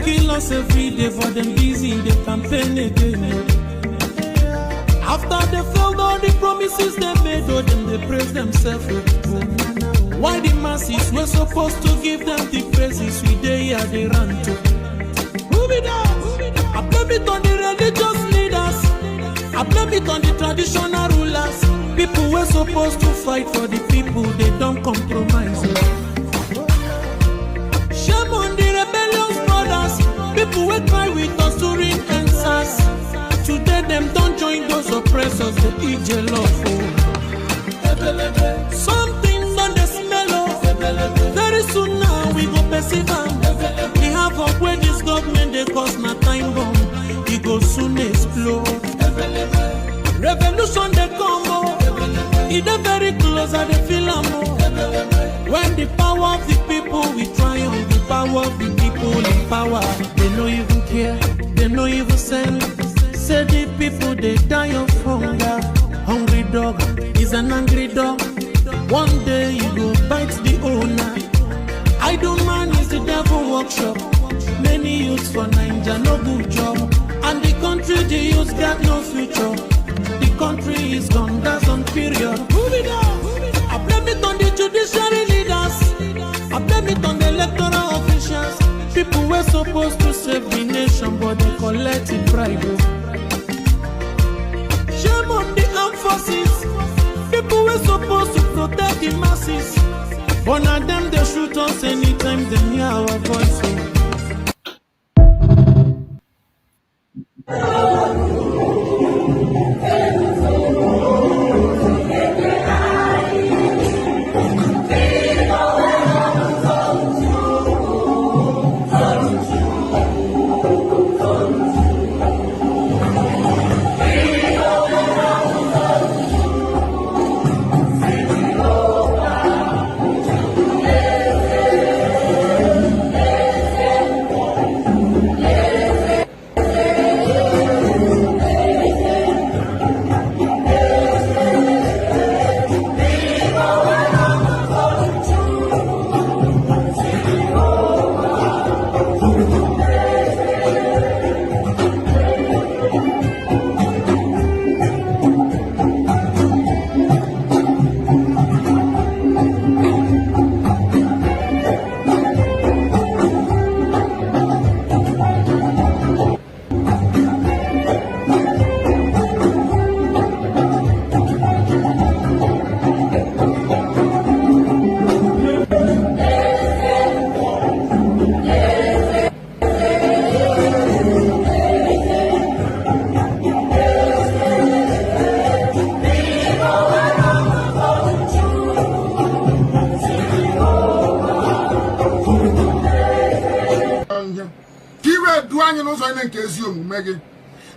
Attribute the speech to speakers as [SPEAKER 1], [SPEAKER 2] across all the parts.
[SPEAKER 1] kill us every day for them busy, they campaign again. After they failed all the promises they made, oh, them they praise themselves. Why the masses were supposed to give them the praises we they here they run to? Who be that? I blame it on the religious leaders. I blame it on the traditional rulers. People were supposed to fight for the people, they don't compromise. Shame on the rebellious brothers. People will cry with us during answers. Today them don't join those oppressors, they eat jealous. Something on the smell of. Very soon now we go perceive them. We have up where this government they cause na time bomb. It go soon explode. Revolution they come oh. It they very close and they feel more. When the power of the people we triumph, the power of the people in power. They no even care, they no even send. Say the people they die of hunger. Hungry dog is an angry dog. One day you go bite the owner. Idle man is the devil workshop. Many youths for Nigeria no good job. And the country the youths got no future. The country is gone, that's on period. Move it up. I blame it on the judiciary leaders. I blame it on the electoral officials. People were supposed to save the nation, but they collected bribe. Shame on the armed forces. People were supposed to protect the masses. But now them they shoot us anytime they hear our voice.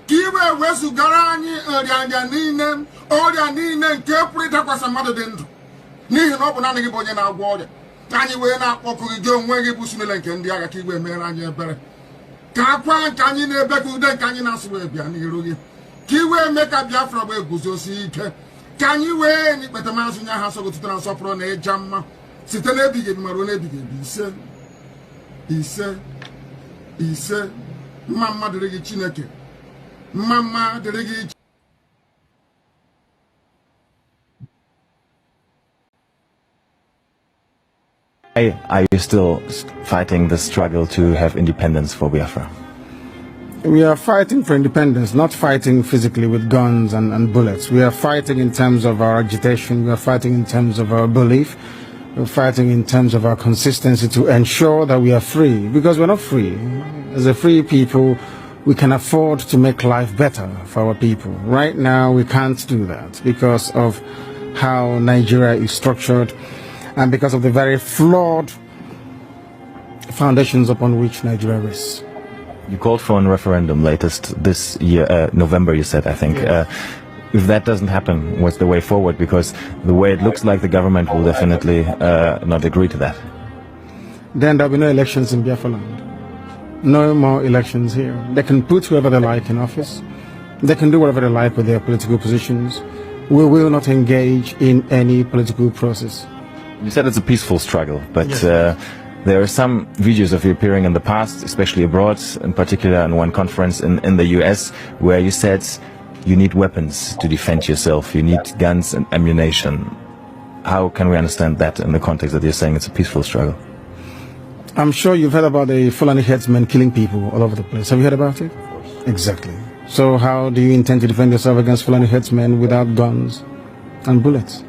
[SPEAKER 2] Kiwe wesu garani orianja nine oria nine nke purita kwa samado dendo nihi no bu na ngi bonye na agwo oria anyi we na akpoku gị onwe gị busumele nke ndị agha kiwe mere anyị ebere ka akwa nke anyị na ebe ka ude nke anyị na asụ bịa n'iru gị kiwe me ka Biafra bụ eguzosi ike ka anyị we ni kpetamazu nya ha so gotutara nsọpụrụ na ịja mma site na ebighị mmarụ na ebighị ise mama dịrị gị Chineke mama dịrị gị
[SPEAKER 3] Are you still fighting the struggle to have independence for Biafra?
[SPEAKER 4] We are fighting for independence, not fighting physically with guns and bullets. We are fighting in terms of our agitation. We are fighting in terms of our belief. We're fighting in terms of our consistency to ensure that we are free, because we're not free. As a free people, we can afford to make life better for our people. Right now, we can't do that because of how Nigeria is structured and because of the very flawed foundations upon which Nigeria rests.
[SPEAKER 3] You called for a referendum latest this year, November, you said, I think.
[SPEAKER 4] Yes.
[SPEAKER 3] If that doesn't happen, what's the way forward? Because the way it looks like the government will definitely not agree to that.
[SPEAKER 4] Then there'll be no elections in Biafra land. No more elections here. They can put whoever they like in office. They can do whatever they like with their political positions. We will not engage in any political process.
[SPEAKER 3] You said it's a peaceful struggle, but
[SPEAKER 4] yes.
[SPEAKER 3] There are some videos of you appearing in the past, especially abroad, in particular in one conference in the US, where you said you need weapons to defend yourself, you need guns and ammunition. How can we understand that in the context that you're saying it's a peaceful struggle?
[SPEAKER 4] I'm sure you've heard about the Fulani headsmen killing people all over the place. Have you heard about it? Exactly. So how do you intend to defend yourself against Fulani headsmen without guns and bullets?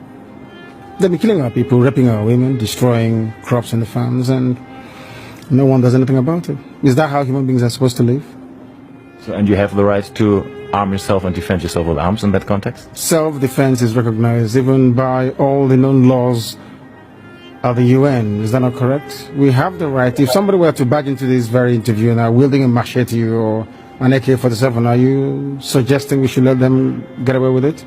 [SPEAKER 4] They've been killing our people, raping our women, destroying crops in the farms, and no one does anything about it. Is that how human beings are supposed to live?
[SPEAKER 3] So, and you have the right to arm yourself and defend yourself with arms in that context?
[SPEAKER 4] Self-defense is recognized even by all the known laws of the UN. Is that not correct? We have the right. If somebody were to barge into this very interview and are wielding a machete or an AK-47, are you suggesting we should let them get away with it?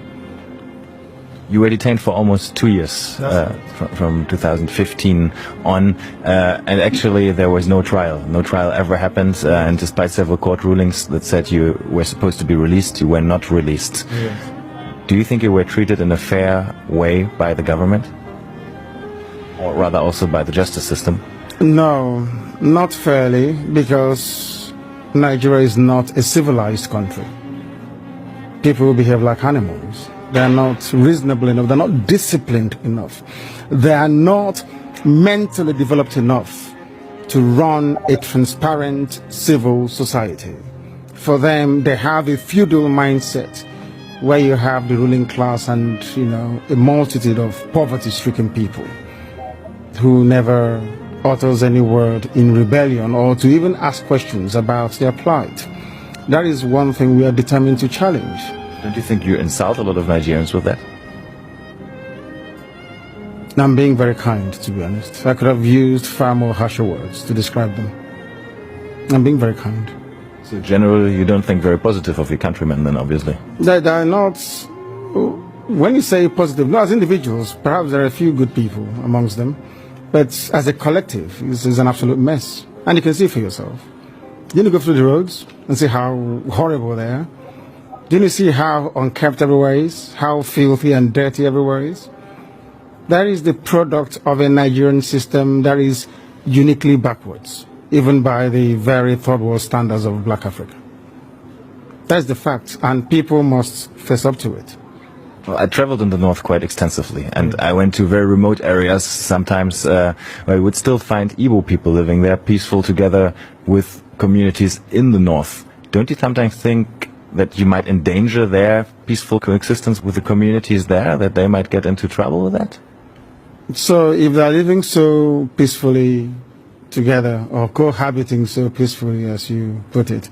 [SPEAKER 3] You were detained for almost 2 years, from 2015 on, and actually there was no trial. No trial ever happened, and despite several court rulings that said you were supposed to be released, you were not released.
[SPEAKER 4] Yes.
[SPEAKER 3] Do you think you were treated in a fair way by the government? Or rather also by the justice system?
[SPEAKER 4] No, not fairly, because Nigeria is not a civilized country. People behave like animals. They are not reasonable enough. They're not disciplined enough. They are not mentally developed enough to run a transparent civil society. For them, they have a feudal mindset where you have the ruling class and, a multitude of poverty-stricken people who never utters any word in rebellion or to even ask questions about their plight. That is one thing we are determined to challenge.
[SPEAKER 3] Don't you think you insult a lot of Nigerians with that?
[SPEAKER 4] I'm being very kind, to be honest. I could have used far more harsher words to describe them. I'm being very kind.
[SPEAKER 3] So generally you don't think very positive of your countrymen then, obviously?
[SPEAKER 4] They are not... When you say positive, no, as individuals, perhaps there are a few good people amongst them. But as a collective, this is an absolute mess. And you can see for yourself. Didn't you go through the roads and see how horrible they are? Didn't you see how unkempt everywhere is? How filthy and dirty everywhere is? That is the product of a Nigerian system that is uniquely backwards, even by the very third world standards of Black Africa. That's the fact, and people must face up to it.
[SPEAKER 3] Well, I traveled in the north quite extensively, and I went to very remote areas sometimes where you would still find Igbo people living there, peaceful together with communities in the north. Don't you sometimes think that you might endanger their peaceful coexistence with the communities there, that they might get into trouble with that?
[SPEAKER 4] So if they're living so peacefully together, or cohabiting so peacefully as you put it,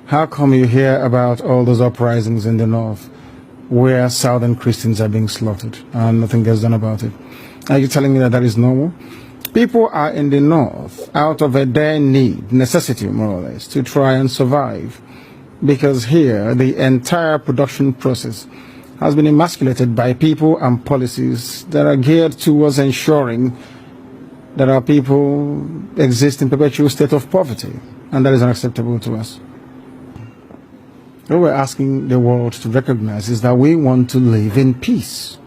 [SPEAKER 4] how come you hear about all those uprisings in the north where southern Christians are being slaughtered and nothing gets done about it? Are you telling me that that is normal? People are in the north out of a dire need, necessity more or less, to try and survive. Because here, the entire production process has been emasculated by people and policies that are geared towards ensuring that our people exist in perpetual state of poverty. And that is unacceptable to us. What we're asking the world to recognize is that we want to live in peace,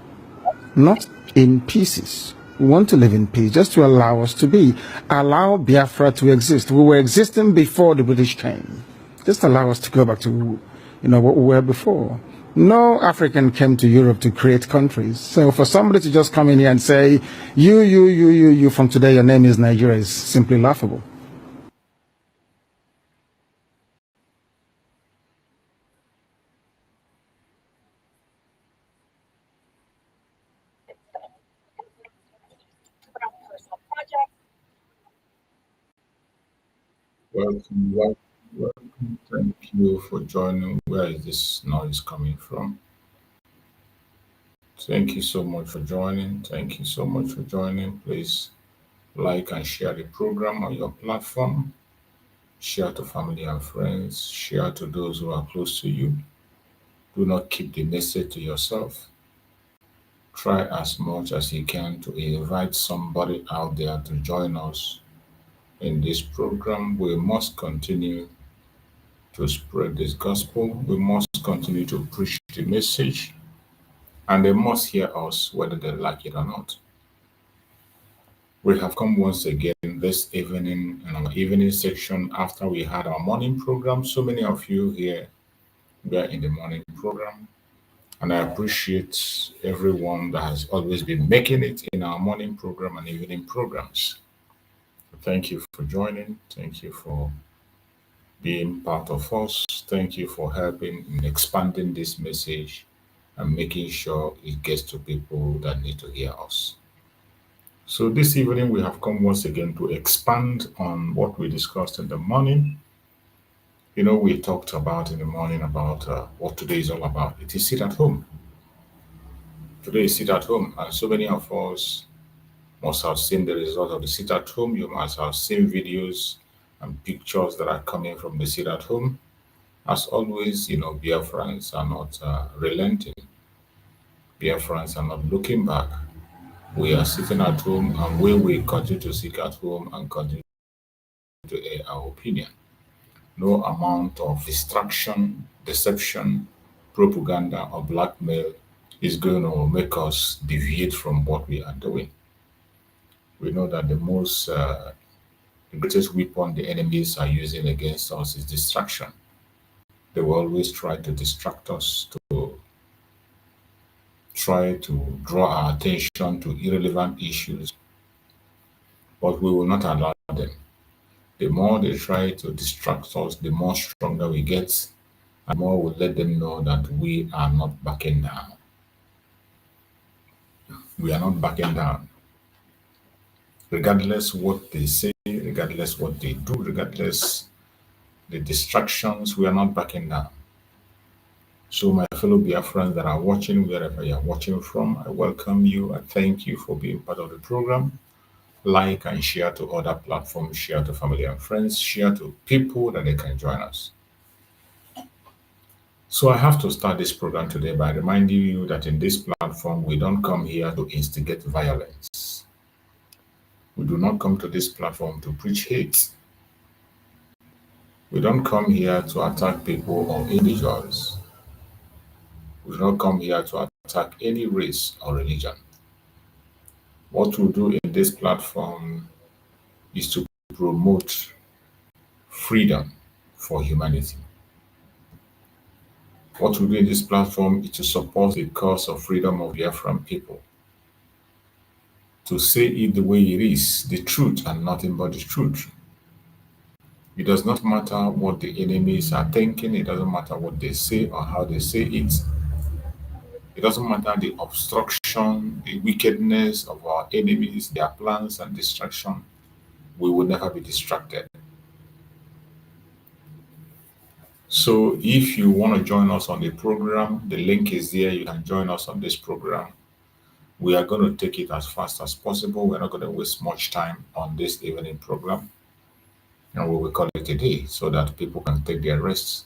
[SPEAKER 4] not in pieces. We want to live in peace just to allow us to be, allow Biafra to exist. We were existing before the British came. Just allow us to go back to, what we were before. No African came to Europe to create countries. So for somebody to just come in here and say, you, from today, your name is Nigeria, is simply laughable.
[SPEAKER 2] Welcome. Thank you for joining. Where is this noise coming from? Thank you so much for joining. Thank you so much for joining. Please like and share the program on your platform. Share to family and friends. Share to those who are close to you. Do not keep the message to yourself. Try as much as you can to invite somebody out there to join us in this program. We must continue to spread this gospel. We must continue to preach the message, and they must hear us whether they like it or not.
[SPEAKER 5] We have come once again this evening in our evening section after we had our morning program. So many of you here were in the morning program, and I appreciate everyone that has always been making it in our morning program and evening programs. Thank you for joining. Thank you for being part of us. Thank you for helping in expanding this message and making sure it gets to people that need to hear us. So this evening we have come once again to expand on what we discussed in the morning. You know, we talked about in the morning about what today is all about. It is sit at home. Today is sit at home, and so many of us must have seen the result of the sit at home. You must have seen videos and pictures that are coming from the sit at home. As always, you know, Biafrans are not relenting. Biafrans are not looking back. We are sitting at home, and we will continue to sit at home and continue to air our opinion. No amount of distraction, deception, propaganda, or blackmail is going to make us deviate from what we are doing. We know that the greatest weapon the enemies are using against us is distraction. They will always try to distract us, to try to draw our attention to irrelevant issues, but we will not allow them. The more they try to distract us, the more stronger we get, and the more we let them know that we are not backing down. We are not backing down. Regardless what they say, regardless what they do, regardless the distractions, we are not backing down. So my fellow Biafrans that are watching, wherever you are watching from, I welcome you. I thank you for being part of the program. Like and share to other platforms, share to family and friends, share to people that they can join us. So I have to start this program today by reminding you that in this platform, we don't come here to instigate violence. We do not come to this platform to preach hate. We don't come here to attack people or individuals. We do not come here to attack any race or religion. What we do in this platform is to promote freedom for humanity. What we do in this platform is to support the cause of freedom of Biafran people. To say it the way it is, the truth and nothing but the truth. It does not matter what the enemies are thinking. It doesn't matter what they say or how they say it. It doesn't matter the obstruction, the wickedness of our enemies, their plans and distraction. We will never be distracted. So if you want to join us on the program, the link is there. You can join us on this program. We are going to take it as fast as possible. We're not going to waste much time on this evening program. And we will call it a day so that people can take their rests.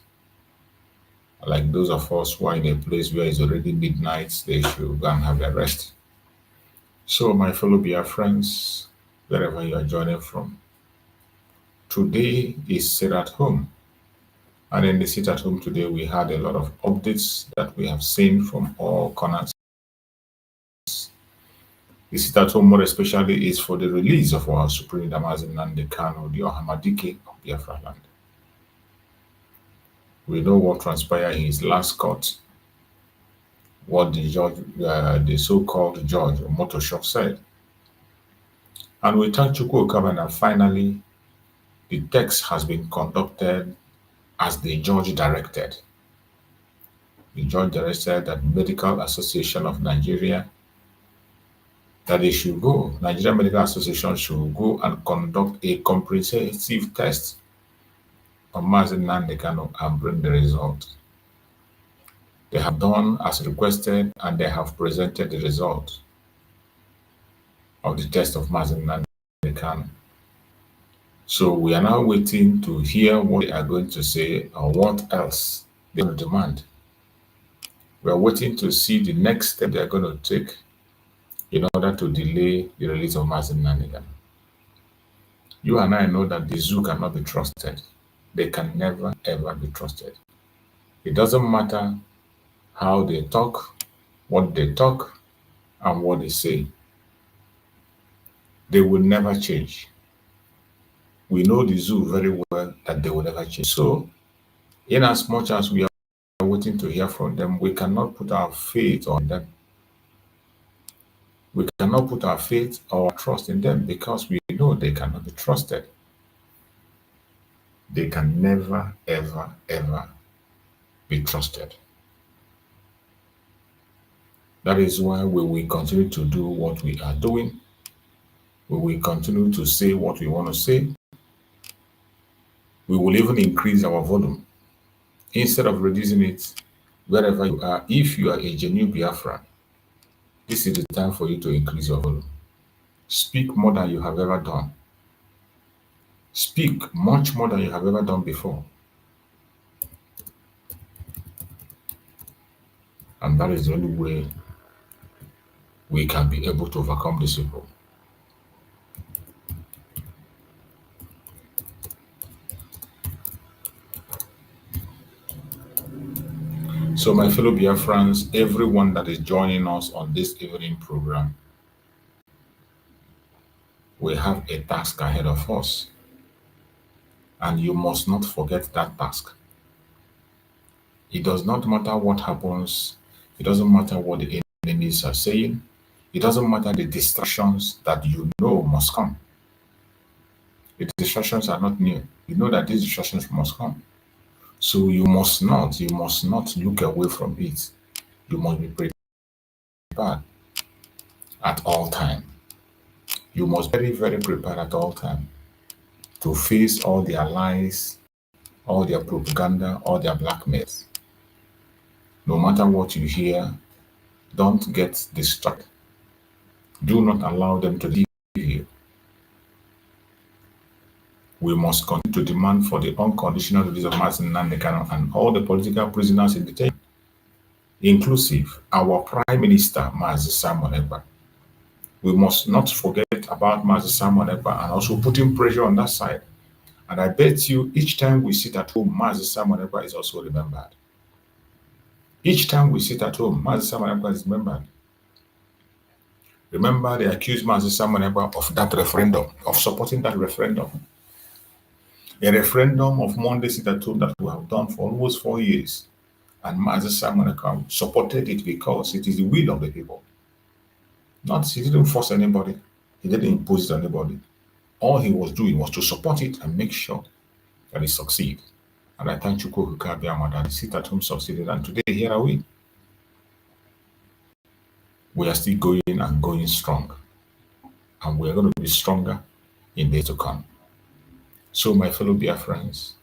[SPEAKER 5] Like those of us who are in a place where it's already midnight, they should go and have their rest. So my fellow Biafrans, wherever you are joining from, today is Sit at Home. And in the Sit at Home today, we had a lot of updates that we have seen from all corners. The Sit at Home, more especially, is for the release of our Supreme Damazi Nnamdi Kanu, the Ohamadike of Biafra land. We know what transpired in his last court, what the judge, the so-called judge, Motoshoff, said. And we thank Chukwu Okaban that finally the text has been conducted as the judge directed. The judge directed that Medical Association of Nigeria, that they should go, Nigerian Medical Association should go and conduct a comprehensive test on Mazi Nnamdi Kanu and bring the result. They have done as requested and they have presented the result of the test of Mazi Nnamdi Kanu. So we are now waiting to hear what they are going to say or what else they will demand. We are waiting to see the next step they are going to take in order to delay the release of Mazi Nnamdi Kanu. You and I know that the zoo cannot be trusted. They can never, ever be trusted. It doesn't matter how they talk, and what they say. They will never change. We know the zoo very well that they will never change. So, in as much as we are waiting to hear from them, we cannot put our faith on them. We cannot put our faith or trust in them because we know they cannot be trusted. They can never, ever, ever be trusted. That is why we will continue to do what we are doing. We will continue to say what we want to say. We will even increase our volume instead of reducing it. Wherever you are, if you are a genuine Biafran, this is the time for you to increase your volume. Speak more than you have ever done. Speak much more than you have ever done before. And that is the only way we can be able to overcome this evil. So my fellow Biafrans, everyone that is joining us on this evening program, we have a task ahead of us. And you must not forget that task. It does not matter what happens. It doesn't matter what the enemies are saying. It doesn't matter the distractions that you know must come. The distractions are not new. You know that these distractions must come. So you must not look away from it. You must be prepared at all time. You must be very, very prepared at all time to face all their lies, all their propaganda, all their blackmails. No matter what you hear, don't get distracted. Do not allow them to leave you. We must continue to demand for the unconditional release of Martin Nandekano and all the political prisoners in detention, inclusive our Prime Minister, Mazi Simon Ekpa. We must not forget about Mazi Simon Ekpa and also putting pressure on that side. And I bet you each time we sit at home, Mazi Simon Ekpa is also remembered. Each time we sit at home, Mazi Simon Ekpa is remembered. Remember, they accused Mazi Simon Ekpa of that referendum, of supporting that referendum. A referendum of Monday Sit-at-Home that we have done for almost 4 years. And Mazi Simon Ekpa supported it because it is the will of the people. He didn't force anybody. He didn't impose it on anybody. All he was doing was to support it and make sure that it succeeds. And I thank Chukwu Abiyama that the Sit-at-Home succeeded. And today, here are we. We are still going and going strong. And we are going to be stronger in days to come. So, my fellow Biafrans,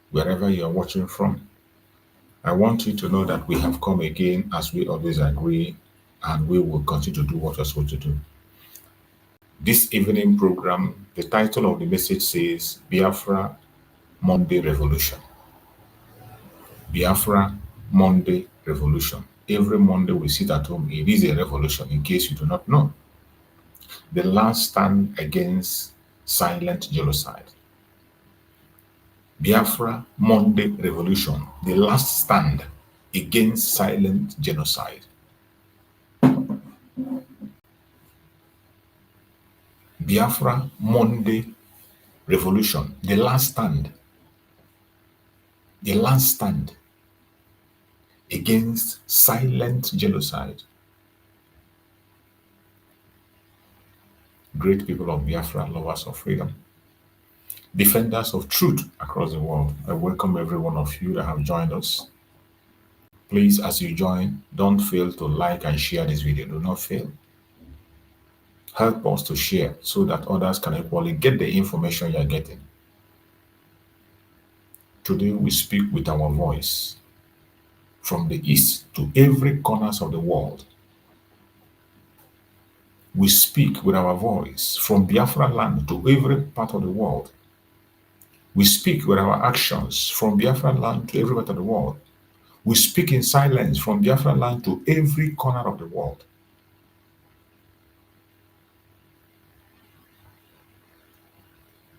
[SPEAKER 5] wherever you are watching from, I want you to know that we have come again as we always agree, and we will continue to do what we're supposed to do. This evening program, the title of the message says Biafra Monday Revolution. Biafra Monday Revolution. Every Monday we sit at home, it is a revolution, in case you do not know. The last stand against silent genocide. Biafra Monday Revolution, the last stand against silent genocide. Biafra Monday Revolution, the last stand. The last stand against silent genocide. Great people of Biafra, lovers of freedom, defenders of truth across the world, I welcome every one of you that have joined us. Please, as you join, don't fail to like and share this video. Do not fail. Help us to share so that others can equally get the information you are getting. Today we speak with our voice from the east to every corners of the world. We speak with our voice from Biafra land to every part of the world. We speak with our actions from Biafra land to every part of the world. We speak in silence from Biafra land to every corner of the world.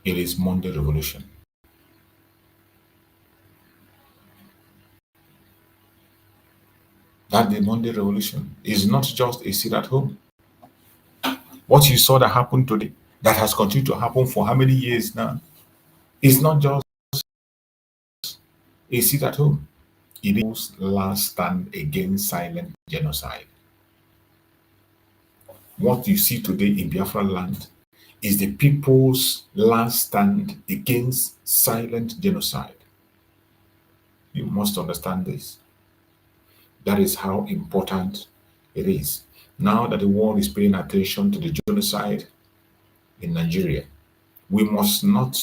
[SPEAKER 5] It is Monday Revolution. That the Monday Revolution is not just a sit at home. What you saw that happened today, that has continued to happen for how many years now, is not just a sit at home. It is last stand against silent genocide. What you see today in Biafra land is the people's last stand against silent genocide. You must understand this. That is how important it is. Now that the world is paying attention to the genocide in Nigeria, we must not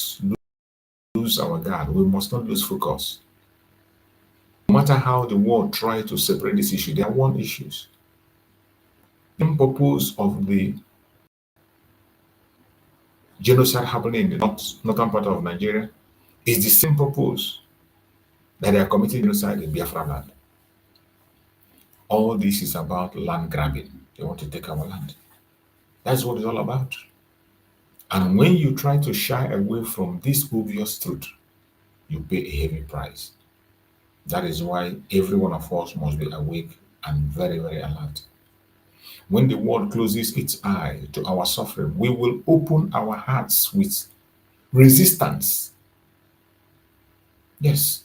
[SPEAKER 5] lose our guard. We must not lose focus. No matter how the world tries to separate this issue, there are one issues. The purpose of the genocide happening in the northern part of Nigeria is the same purpose that they are committing genocide in Biafra land. All this is about land grabbing. They want to take our land. That's what it's all about. And when you try to shy away from this obvious truth, you pay a heavy price. That is why every one of us must be awake and very, very alert. When the world closes its eye to our suffering, we will open our hearts with resistance. Yes.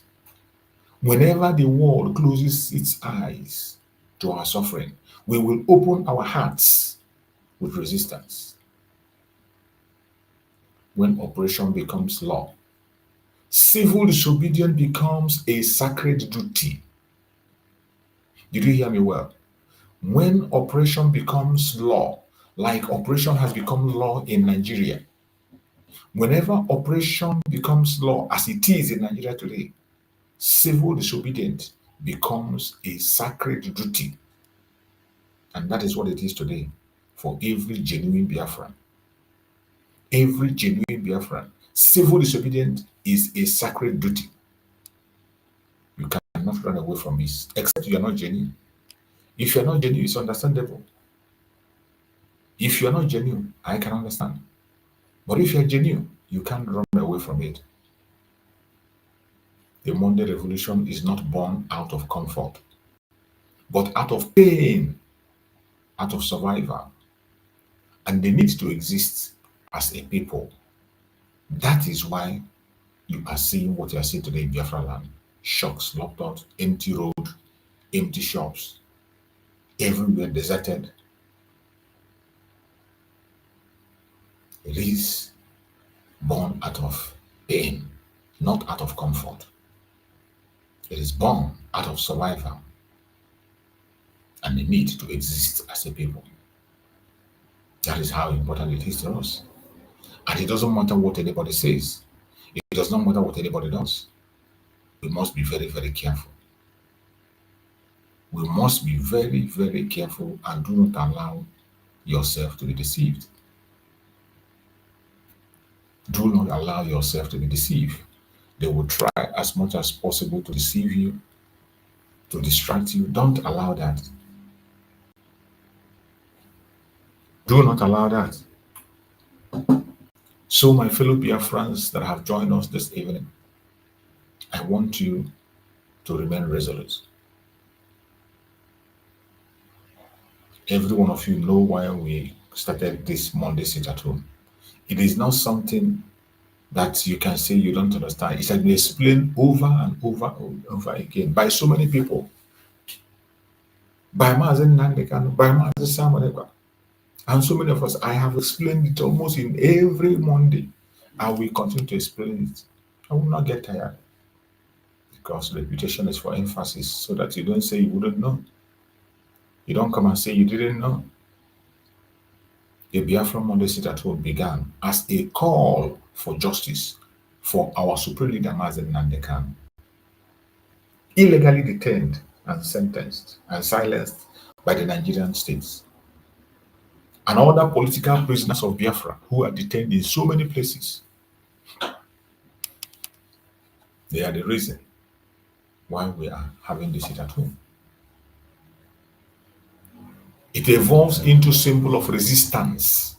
[SPEAKER 5] Whenever the world closes its eyes to our suffering, we will open our hearts with resistance. When oppression becomes law, civil disobedience becomes a sacred duty. Did you hear me well? When oppression becomes law, like oppression has become law in Nigeria, whenever oppression becomes law, as it is in Nigeria today, civil disobedience becomes a sacred duty. And that is what it is today for every genuine Biafran. Every genuine Biafran. Civil disobedience is a sacred duty. You cannot run away from this, except you are not genuine. If you are not genuine, it's understandable. If you are not genuine, I can understand. But if you are genuine, you can't run away from it. The Monday Revolution is not born out of comfort, but out of pain, out of survival, and the need to exist as a people. That is why you are seeing what you are seeing today in Biafra land. Shocks, lockdowns, empty road, empty shops, everywhere deserted. It is born out of pain, not out of comfort. It is born out of survival and the need to exist as a people. That is how important it is to us. And it doesn't matter what anybody says. It does not matter what anybody does. We must be very, very careful. We must be very, very careful and do not allow yourself to be deceived. Do not allow yourself to be deceived. They will try as much as possible to deceive you, to distract you. Don't allow that. Do not allow that. So, my fellow Biafrans that have joined us this evening, I want you to remain resolute. Every one of you know why we started this Monday Sit-at-Home. It is not something that you can say you don't understand. It has been explained over and over and over again by so many people. By Mazen Nandekan, by Mazen Samaneka. And so many of us, I have explained it almost in every Monday. I will continue to explain it. I will not get tired. Because reputation is for emphasis, so that you don't say you wouldn't know. You don't come and say you didn't know. The Biafra Monday Sit-at-Home began as a call for justice for our supreme leader Mazen Nandekan, illegally detained and sentenced and silenced by the Nigerian states, and other political prisoners of Biafra who are detained in so many places. They are the reason why we are having this Sit-at-Home. It evolves into symbol of resistance.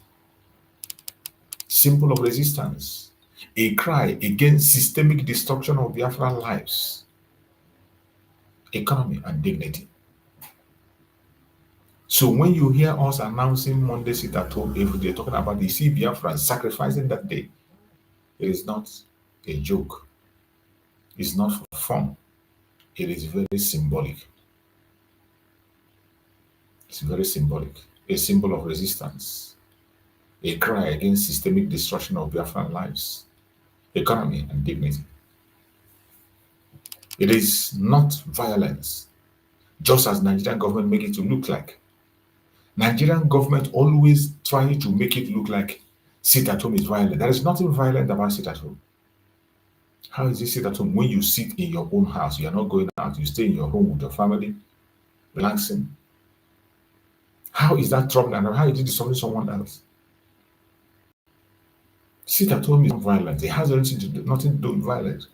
[SPEAKER 5] Symbol of resistance. A cry against systemic destruction of Biafra lives, economy, and dignity. So when you hear us announcing Monday Sit-at-Home every day, talking about the see Biafrans sacrificing that day, it is not a joke. It's not for fun. It is very symbolic. It's very symbolic. A symbol of resistance. A cry against systemic destruction of Biafran lives, economy, and dignity. It is not violence, just as Nigerian government make it to look like. Nigerian government always trying to make it look like sit-at-home is violent. There is nothing violent about sit-at-home. How is it sit-at-home when you sit in your own house? You are not going out. You stay in your home with your family, relaxing. How is that troubling? How is it disturbing someone else? Sit-at-home is not violent. It has nothing to do with violence.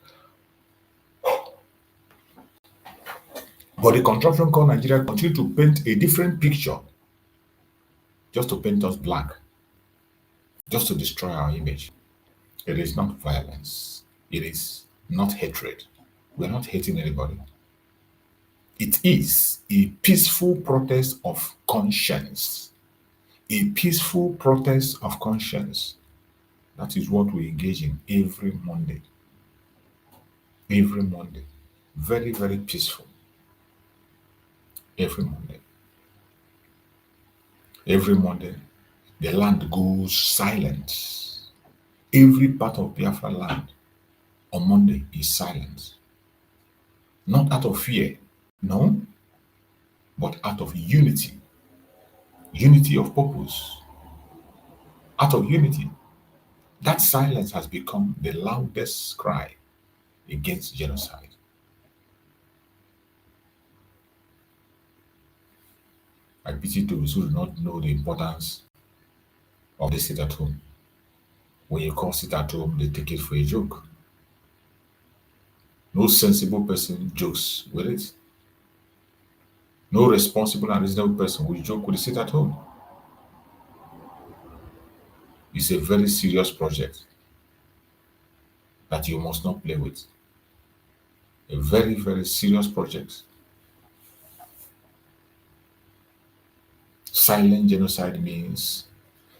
[SPEAKER 5] But the contraption called Nigeria continue to paint a different picture, just to paint us black, just to destroy our image. It is not violence. It is not hatred. We're not hating anybody. It is a peaceful protest of conscience. A peaceful protest of conscience. That is what we engage in every Monday. Every Monday. Very, very peaceful. Every Monday. Every Monday, the land goes silent. Every part of Biafra land on Monday is silent. Not out of fear, no, but out of unity. Unity of purpose. Out of unity. That silence has become the loudest cry against genocide. I pity those who do not know the importance of the sit-at-home. When you call sit-at-home, they take it for a joke. No sensible person jokes with it. No responsible and reasonable person will joke with the sit-at-home. It's a very serious project that you must not play with. A very, very serious project. Silent genocide means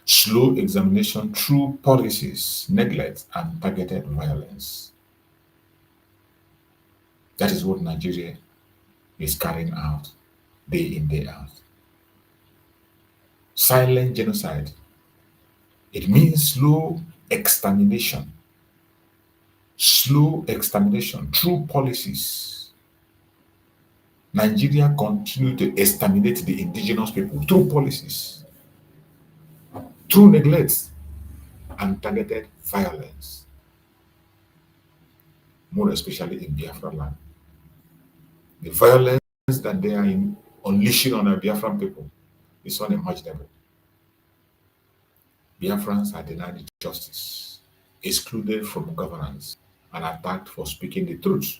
[SPEAKER 5] slow examination through policies, neglect, and targeted violence. That is what Nigeria is carrying out day in, day out. Silent genocide. It means slow extermination. Slow extermination through policies. Nigeria continue to exterminate the indigenous people through policies, through neglect and targeted violence, more especially in Biafra land. The violence that they are unleashing on the Biafran people is unimaginable. Biafrans are denied justice, excluded from governance, and attacked for speaking the truth.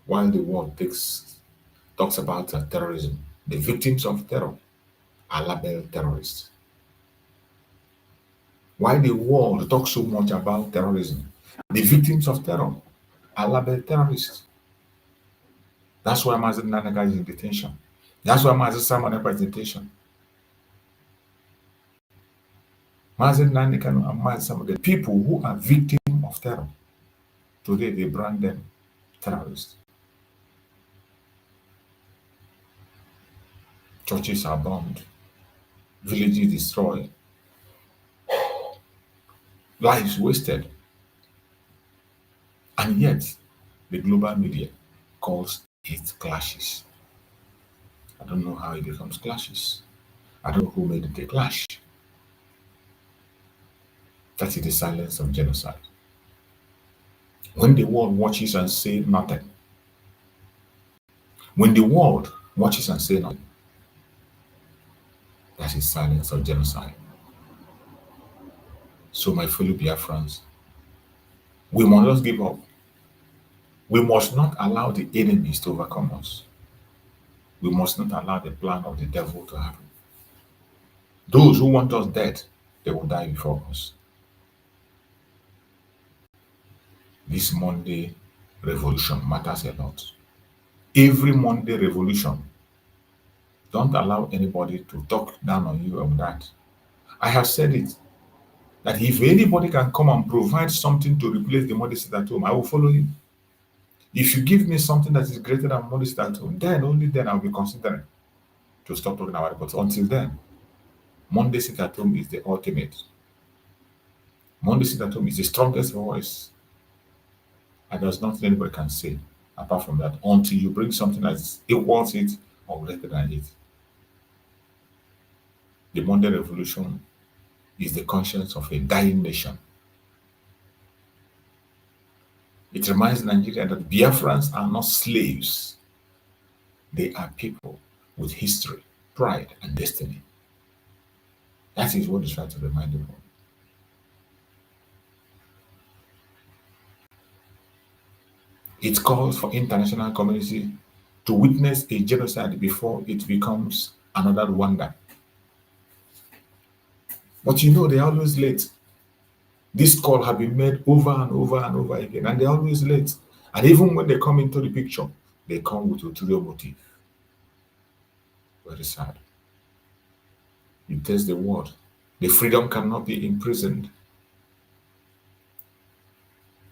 [SPEAKER 5] While the world talks about terrorism, the victims of terror are labeled terrorists. Why the world talks so much about terrorism, the victims of terror are labeled terrorists. That's why Mazen Nanaka is in detention. That's why Mazen Samaneka is in detention. Mazen Nanaka and Mazen Samaneka, people who are victims of terror, today they brand them terrorists. Churches are bombed, villages destroyed, lives wasted. And yet, the global media calls it clashes. I don't know how it becomes clashes. I don't know who made it a clash. That is the silence of genocide. When the world watches and says nothing, when the world watches and says nothing, that is silence of genocide. So my fellow Biafrans, we must not give up. We must not allow the enemies to overcome us. We must not allow the plan of the devil to happen. Those who want us dead, they will die before us. This Monday revolution matters a lot. every Monday revolution. Don't allow anybody to talk down on you on that. I have said it, that if anybody can come and provide something to replace the Monday Sit-at-Home, I will follow you. If you give me something that is greater than Monday Sit-at-Home, then only then I'll be considering to stop talking about it. But until then, Monday Sit-at-Home is the ultimate. Monday Sit-at-Home is the strongest voice. And there's nothing anybody can say apart from that until you bring something that equals it or greater than it. The Monday Revolution is the conscience of a dying nation. It reminds Nigeria that Biafrans are not slaves. They are people with history, pride, and destiny. That is what it's trying to remind the world. It calls for international community to witness a genocide before it becomes another Rwanda. But you know, they're always late. This call has been made over and over and over again, and they're always late. And even when they come into the picture, they come with ulterior motive. Very sad. You test the word. The freedom cannot be imprisoned.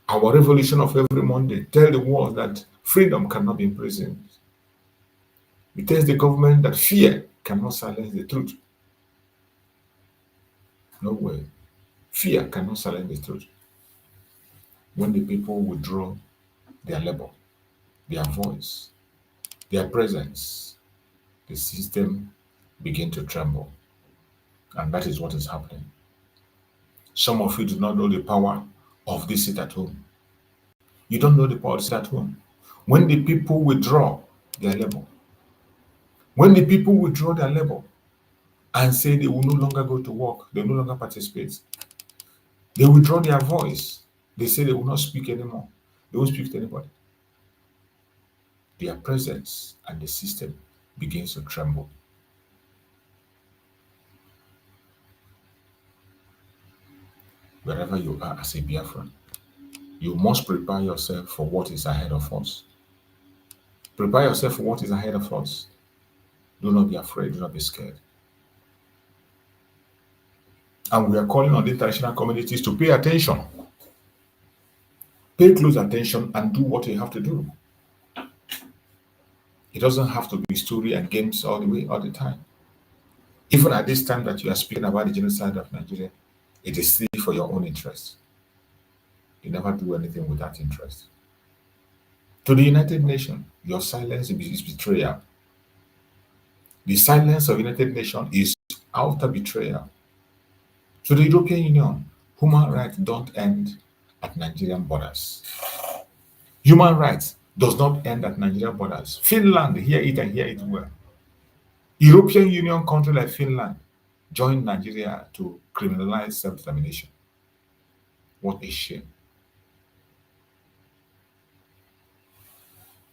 [SPEAKER 5] Our revolution of every Monday tell the world that freedom cannot be imprisoned. We tell the government that fear cannot silence the truth. No way. Fear cannot silence the truth. When the people withdraw their labor, their voice, their presence, the system begin to tremble. And that is what is happening. Some of you do not know the power of this sit-at-home. You don't know the power of sit-at-home. When the people withdraw their labor, when the people withdraw their labor and say they will no longer go to work, they will no longer participate, they withdraw their voice, they say they will not speak anymore, they won't speak to anybody. Their presence and the system begins to tremble. Wherever you are as a Biafran, you must prepare yourself for what is ahead of us. Prepare yourself for what is ahead of us. Do not be afraid, do not be scared. And we are calling on the international communities to pay attention. Pay close attention and do what you have to do. It doesn't have to be story and games all the way, all the time. Even at this time that you are speaking about the genocide of Nigeria, it is still for your own interest. You never do anything without interest. To the United Nations, your silence is betrayal. The silence of the United Nations is utter betrayal. To the European Union, human rights don't end at Nigerian borders. Human rights does not end at Nigerian borders. Finland, hear it and hear it well. European Union country like Finland joined Nigeria to criminalize self-determination. What a shame.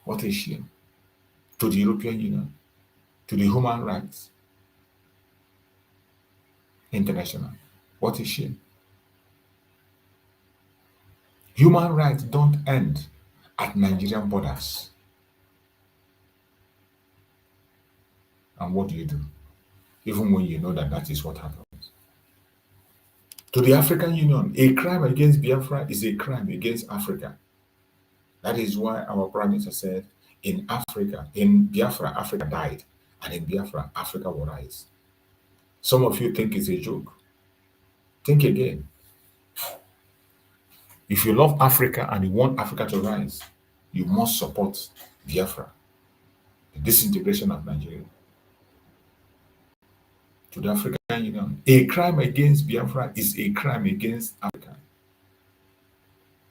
[SPEAKER 5] What a shame. To the European Union, to the Human Rights International. What a shame. Human rights don't end at Nigerian borders. And what do? Even when you know that that is what happens. To the African Union, a crime against Biafra is a crime against Africa. That is why our Prime Minister said, in Africa, in Biafra, Africa died, and in Biafra, Africa will rise. Some of you think it's a joke. Think again. If you love Africa and you want Africa to rise, you must support Biafra, the disintegration of Nigeria. To the African Union, a crime against Biafra is a crime against Africa.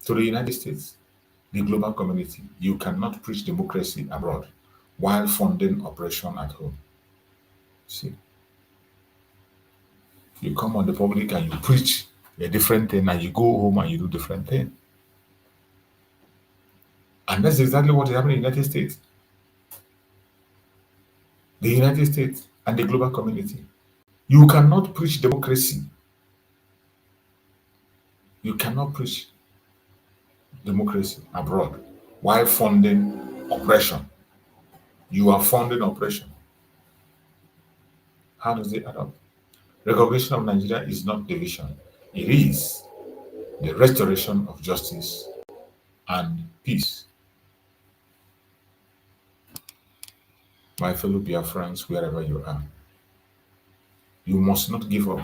[SPEAKER 5] To the United States, the global community, you cannot preach democracy abroad while funding oppression at home. See, you come on the public and you preach a different thing, and you go home and you do different thing. And that's exactly what is happening in the United States. The United States and the global community. You cannot preach democracy. You cannot preach democracy abroad while funding oppression You are funding oppression. How does it add up? Recognition of Nigeria is not division. It is the restoration of justice and peace. My fellow Biafrans, wherever you are, you must not give up.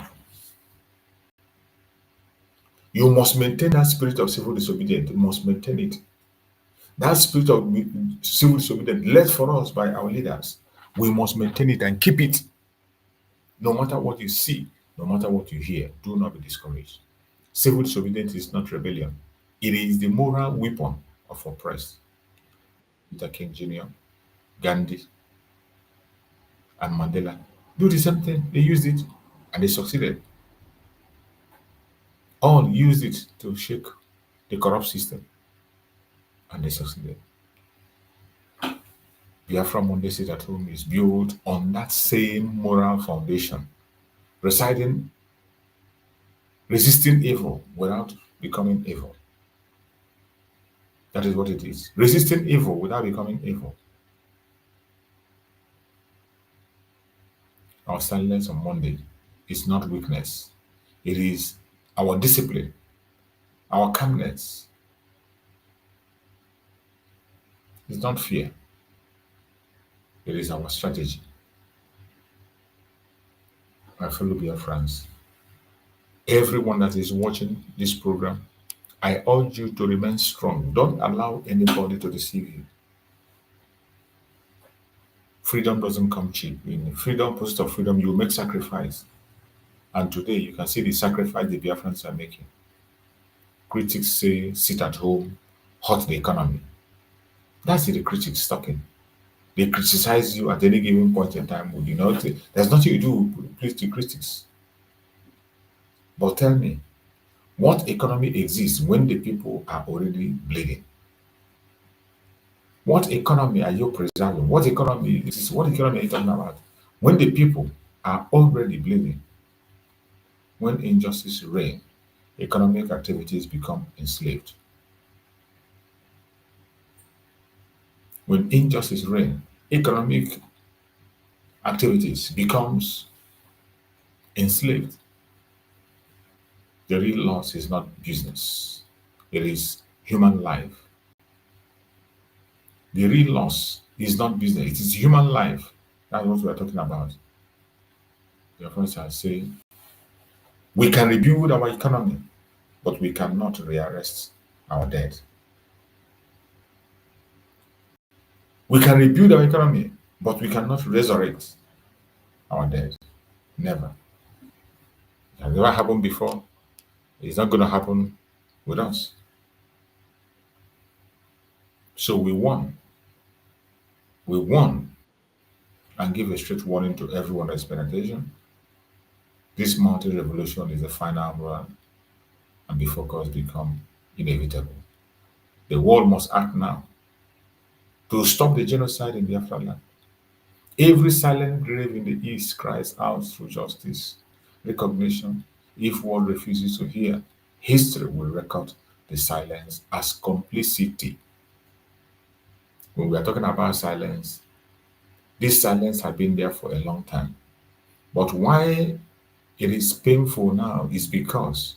[SPEAKER 5] You must maintain that spirit of civil disobedience. You must maintain it. That spirit of civil disobedience led for us by our leaders. We must maintain it and keep it. No matter what you see, no matter what you hear, do not be discouraged. Civil disobedience is not rebellion. It is the moral weapon of oppressed. Luther King Jr., Gandhi, and Mandela do the same thing. They used it and they succeeded. All used it to shake the corrupt system and they succeeded. Biafra Monday Sit-at-Home is built on that same moral foundation, resisting evil without becoming evil. That is what it is. Resisting evil without becoming evil. Our silence on Monday is not weakness. It is our discipline, our calmness. It's not fear. It is our strategy. My fellow Biafrans, everyone that is watching this program, I urge you to remain strong. Don't allow anybody to deceive you. Freedom doesn't come cheap. In freedom, pursuit of freedom, you make sacrifice. And today, you can see the sacrifice the Biafrans are making. Critics say, sit at home, hurt the economy. That's the critics talking. They criticize you at any given point in time. You know, there's nothing you do with please the critics. But tell me, what economy exists when the people are already bleeding? What economy are you preserving? What economy is what economy are you talking about? When the people are already bleeding, when injustice reigns, economic activities become enslaved. When injustice reigns, economic activities becomes enslaved. The real loss is not business. It is human life. The real loss is not business. It is human life. That's what we are talking about. The friends are saying, we can rebuild our economy, but we cannot rearrest our dead. We can rebuild our economy, but we cannot resurrect our dead. Never. It has never happened before. It's not going to happen with us. So we won. We won and give a straight warning to everyone that's paying attention. This mountain revolution is the final run, and the focus become inevitable. The world must act now to stop the genocide in Biafra land. Every silent grave in the east cries out through justice, recognition. If world refuses to hear, history will record the silence as complicity. When we are talking about silence, this silence has been there for a long time. But why it is painful now is because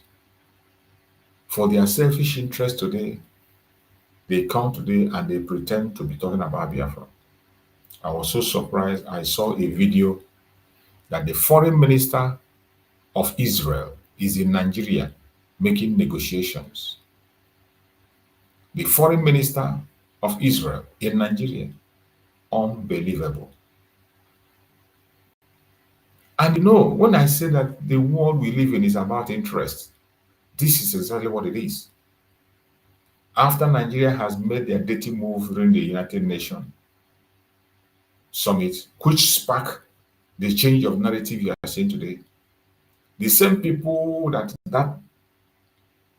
[SPEAKER 5] for their selfish interest today, they come today and they pretend to be talking about Biafra. I was so surprised. I saw a video that the foreign minister of Israel is in Nigeria making negotiations. The foreign minister of Israel in Nigeria. Unbelievable. And you know, when I say that the world we live in is about interest, this is exactly what it is. After Nigeria has made their dirty move during the United Nations summit, which sparked the change of narrative you are seeing today, the same people that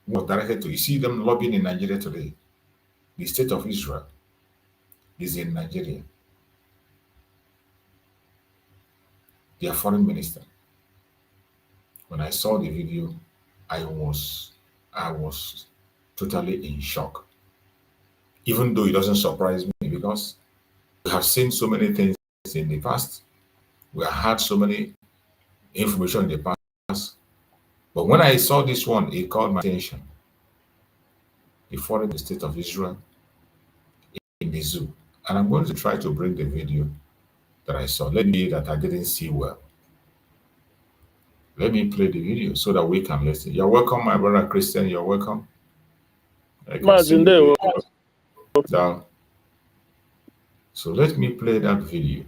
[SPEAKER 5] was directed to, you see them lobbying in Nigeria today. The state of Israel is in Nigeria. Their foreign minister. When I saw the video, I was totally in shock. Even though it doesn't surprise me because have seen so many things in the past. We have had so many information in the past. But when I saw this one, it caught my attention. The foreign state of Israel in the zoo. And I'm going to try to bring the video that I saw. Let me that I didn't see well. Let me play the video so that we can listen. You're welcome, my brother Christian. You're welcome. I can see you down. So let me play that video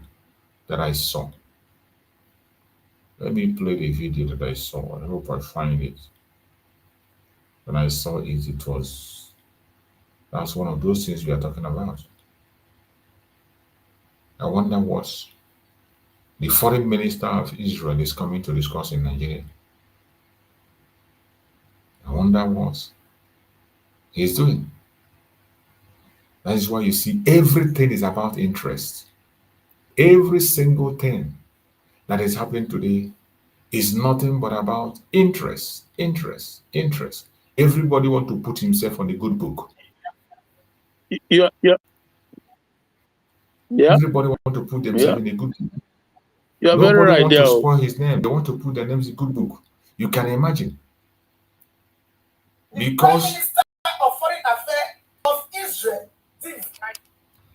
[SPEAKER 5] that I saw. Let me play the video that I saw. I hope I find it. When I saw it, that's one of those things we are talking about. I wonder what the foreign minister of Israel is coming to discuss in Nigeria. I wonder what he's doing. That is why you see everything is about interest. Every single thing that is happening today is nothing but about interest, interest, interest. Everybody wants to put himself on the good book.
[SPEAKER 6] Yeah.
[SPEAKER 5] Everybody wants to put themselves in a good book.
[SPEAKER 6] You're
[SPEAKER 5] Nobody
[SPEAKER 6] very right
[SPEAKER 5] wants
[SPEAKER 6] there.
[SPEAKER 5] to spoil his name. They want to put their names in good book. You can imagine. Because
[SPEAKER 7] Prime Minister of Foreign Affairs of Israel.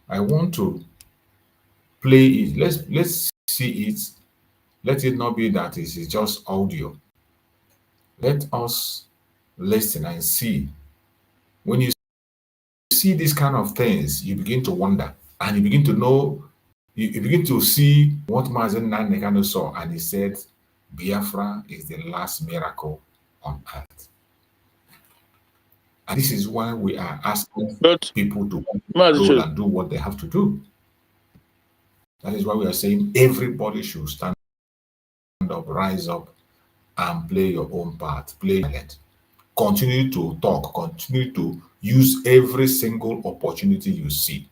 [SPEAKER 5] I want to play it. Let's see it. Let it not be that it is just audio. Let us listen and see. When you see these kind of things, you begin to wonder and you begin to know, you begin to see what Mazen Nanekano saw, and he said, Biafra is the last miracle on earth. And this is why we are asking people to go and do what they have to do. That is why we are saying everybody should stand up, rise up, and play your own part. Play it. Continue to talk. Continue to use every single opportunity you see.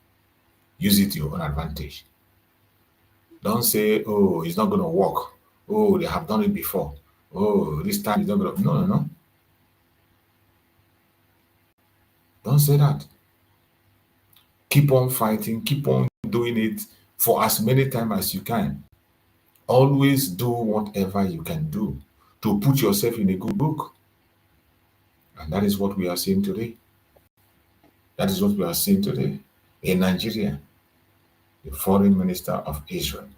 [SPEAKER 5] Use it to your own advantage. Don't say, oh, it's not going to work. Oh, they have done it before. Oh, this time it's not going to. No. Don't say that. Keep on fighting. Keep on doing it for as many times as you can. Always do whatever you can do to put yourself in a good book. And that is what we are seeing today. That is what we are seeing today in Nigeria. The foreign minister of Israel.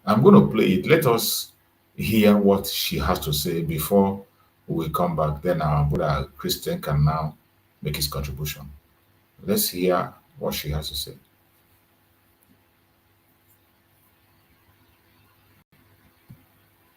[SPEAKER 5] I'm going to play it. Let us hear what she has to say before we come back. Then our brother Christian can now make his contribution. Let's hear what she has to say.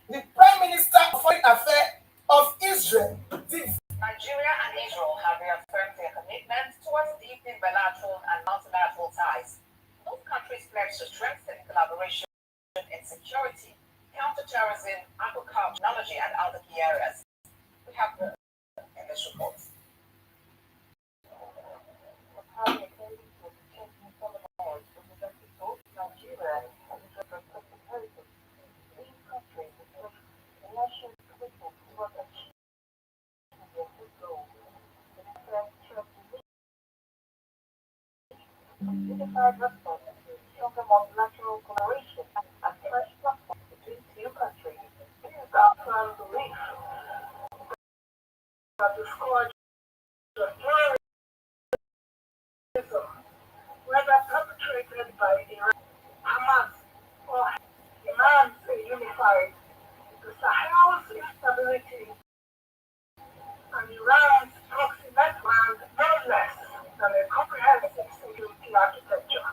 [SPEAKER 7] The Prime Minister of Foreign Affairs of Israel.
[SPEAKER 8] Nigeria and Israel have reaffirmed their commitment towards deepening bilateral and multilateral ties. Both countries pledge to strengthen collaboration in security, counterterrorism, agriculture, technology, and other key areas. We have more in this report.
[SPEAKER 9] Unified response to stronger multilateral collaboration and fresh platform between two countries. It is our firm belief that the scourge of terrorism, whether perpetrated by Iran, Hamas, or demands a unified the Sahel's instability and Iran's proxy network no less than a comprehensive security architecture.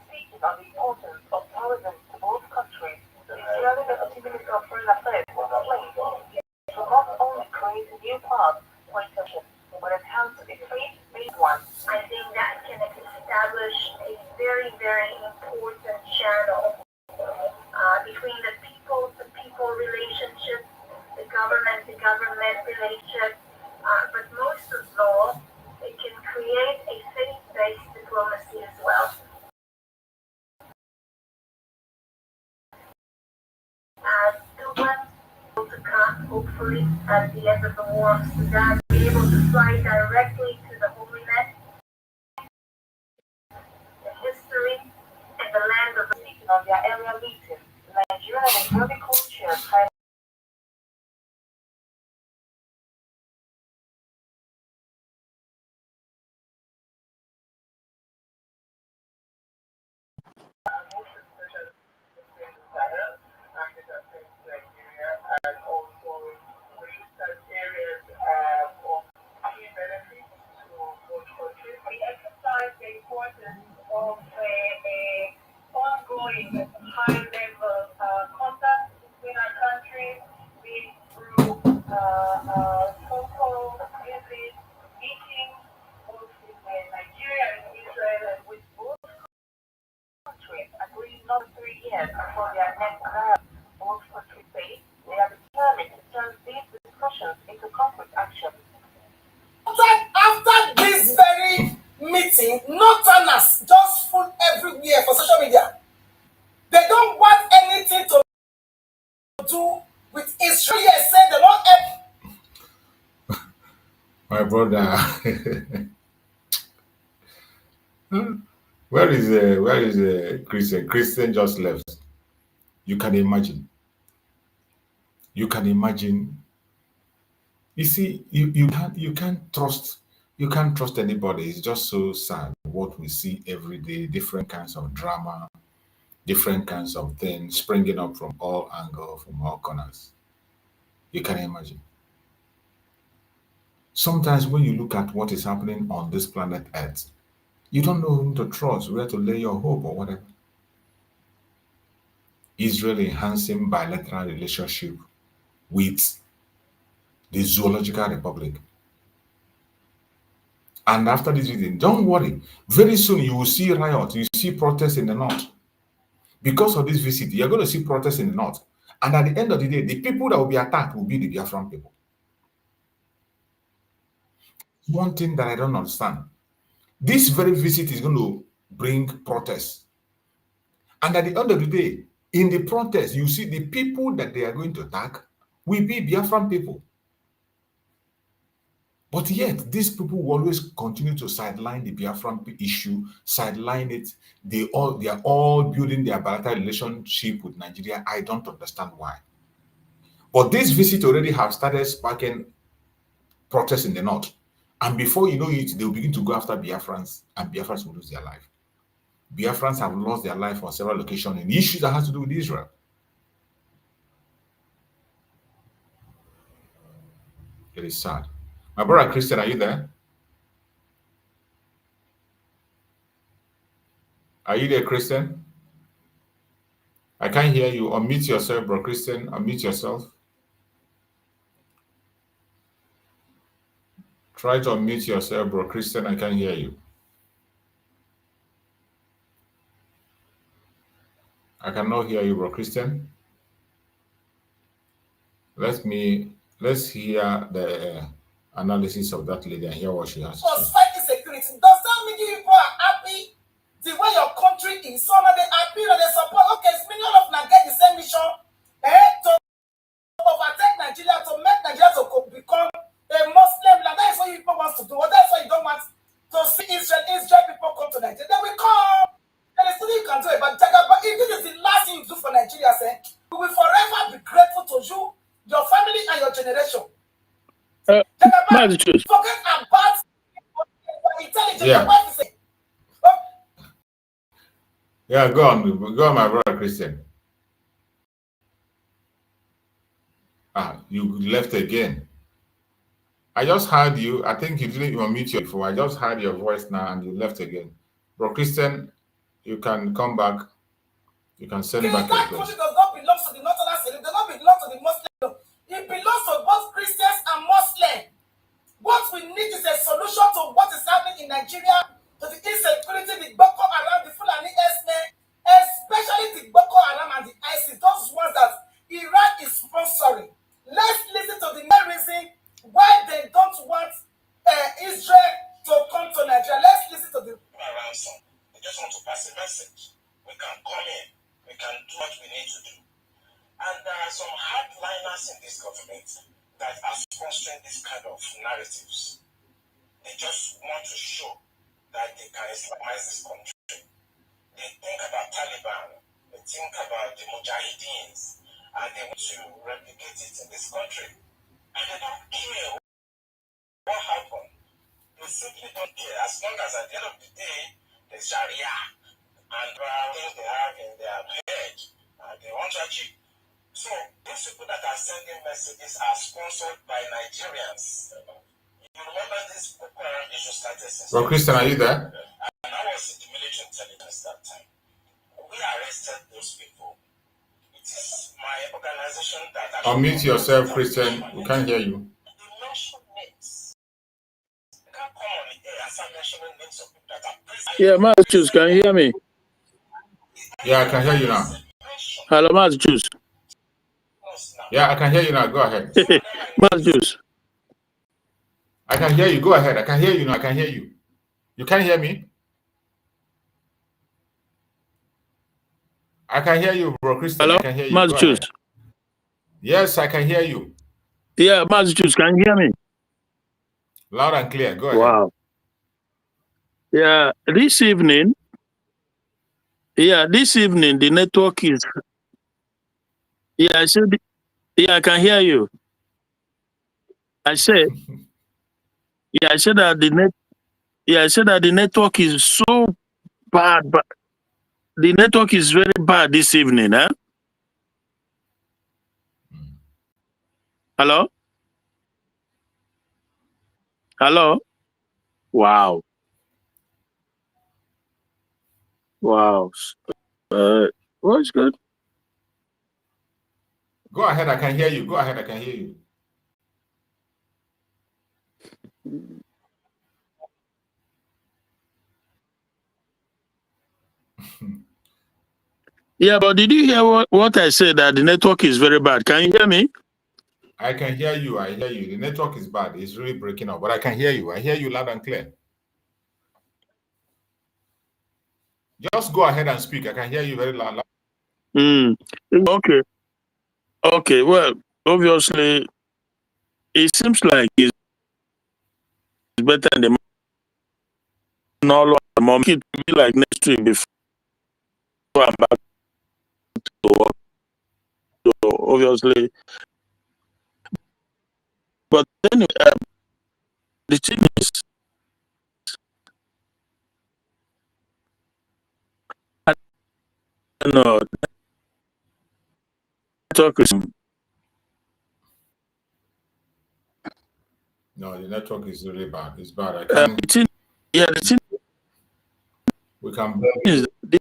[SPEAKER 9] Speaking on the importance of tourism to both countries, the Israeli Deputy Minister of Foreign Affairs explained it will not only create a new path for interaction, but enhance a faith-based one.
[SPEAKER 10] I think that can establish a very, very important channel between the people-to-people relationship, the government-to-government relationship, but most of all, it can create a faith-based diplomacy as well. As Cuba will to come, hopefully, at the end of the war of Sudan, be able to fly directly to the Holy Land, the history, and the their area meetings, Nigerian and Israeli co-chairs highlighted and also research areas of key benefits to both countries. We emphasize the importance of a ongoing high-level contact between our countries, be it through phone calls, visits, meetings, both in Nigeria and Israel, and with both countries agreed not 3 years before their next dialogue. Both countries say they are determined to turn these discussions into concrete action.
[SPEAKER 7] After this very meeting, northerners just full everywhere for social media. They don't want anything to do with Israel. Yes, say they don't help.
[SPEAKER 5] My brother. Where is Christian? Christian just left. You can imagine. You can imagine. You see, you can't trust anybody. It's just so sad what we see every day, different kinds of drama, different kinds of things springing up from all angles, from all corners. You can imagine. Sometimes when you look at what is happening on this planet Earth, you don't know whom to trust, where to lay your hope or whatever. Israel enhancing bilateral relationship with the Zoological Republic. And after this meeting, don't worry, very soon you will see riots, you see protests in the north. Because of this visit, you're going to see protests in the north. And at the end of the day, the people that will be attacked will be the Biafran people. One thing that I don't understand, this very visit is going to bring protests. And at the end of the day, in the protest, you see the people that they are going to attack will be Biafran people. But yet, these people will always continue to sideline the Biafran issue, sideline it. They are all building their bilateral relationship with Nigeria. I don't understand why. But this visit already have started sparking protests in the north. And before you know it, they will begin to go after Biafrans, and Biafrans will lose their life. Biafrans have lost their life on several occasions in issues that has to do with Israel. It is sad. My brother Christian, are you there? Are you there, Christian? I can't hear you. Unmute yourself, bro. Christian, unmute yourself. Try to unmute yourself, bro. Christian, I can't hear you. I cannot hear you, bro. Christian. Let's hear the analysis of that lady and hear what she has to say.
[SPEAKER 7] Fighting security. Does that mean you people are happy the way your country is? So now they happy that they support. Okay, it's million of them get the same mission to overtake Nigeria, to make Nigeria to become a Muslim land. That is what you people want to do. That's why you don't want to see Israel people come to Nigeria. They will come. And there's nothing you can do about Jaga. But if this is the last thing you do for Nigeria, say, we will forever be grateful to you, your family, and your generation. Forget about intelligence.
[SPEAKER 5] Yeah, go on, my brother Christian. You left again. I just heard you. I think you didn't even meet you before. I just heard your voice now and you left again. Bro Christian, you can come back. You can send back your place.
[SPEAKER 7] Country does not belong to the Northern State. It does not belong to the Muslim. It belongs to both Christians and Muslims. What we need is a solution to what is happening in Nigeria, to the insecurity, the Boko Haram, the Fulani Esme, especially the Boko Haram and the ISIS, those ones that Iran is sponsoring. Let's listen to the main reason why they don't want Israel to come to Nigeria. Let's listen to the
[SPEAKER 11] ransom. They just want to pass a message. We can come in. We can do what we need to do. And there are some hardliners in this government that are sponsoring this kind of narratives. They just want to show that they can Islamize this country. They think about Taliban. They think about the Mujahideen and they want to replicate it in this country. And they don't care what happened. They simply don't care. As long as at the end of the day, there's Sharia and things they have in their head and they want to achieve. So these people that are sending messages are sponsored by Nigerians. You remember this issue started since.
[SPEAKER 5] Well, Christian, are you there?
[SPEAKER 11] And I was in the military intelligence that time. We arrested those people. It is my organization that.
[SPEAKER 5] Unmute yourself, Christian. We can't hear you.
[SPEAKER 11] You mentioned names. You can't come on the air as I'm mentioning names of people that are present.
[SPEAKER 6] Yeah, Massachusetts, can you hear me?
[SPEAKER 5] Yeah, I can hear you now.
[SPEAKER 6] Hello, Massachusetts.
[SPEAKER 5] Yeah, I can hear you now. Go ahead.
[SPEAKER 6] Massachusetts.
[SPEAKER 5] I can hear you. Go ahead. I can hear you now. I can hear you. You can't hear me? I can hear you, bro. Christian,
[SPEAKER 6] Hello,
[SPEAKER 5] I can hear you.
[SPEAKER 6] Massachusetts.
[SPEAKER 5] Yes, I can hear you.
[SPEAKER 6] Yeah, Massachusetts, can you hear me?
[SPEAKER 5] Loud and clear. Go ahead.
[SPEAKER 6] Wow. Yeah, this evening, the network is. Yeah, I said. Yeah, I can hear you. I said. Yeah, I said that the net. Yeah, I said that the network is so bad, but the network is very bad this evening, huh? Hello? Hello? Wow. Wow. What's good?
[SPEAKER 5] Go ahead. I can hear you. Go ahead. I can hear you.
[SPEAKER 6] Yeah, but did you hear what I said, that the network is very bad? Can you hear me?
[SPEAKER 5] I can hear you. I hear you. The network is bad. It's really breaking up, but I can hear you. I hear you loud and clear. Just go ahead and speak. I can hear you very loud.
[SPEAKER 6] Okay. Okay. Well, obviously, it seems like it's better than the no moment. It will be like next week before I'm back to work. So obviously, but then the thing is, I don't know. Network is.
[SPEAKER 5] No, the network is really bad. It's bad. I can't.
[SPEAKER 6] The thing
[SPEAKER 5] We can
[SPEAKER 6] is, this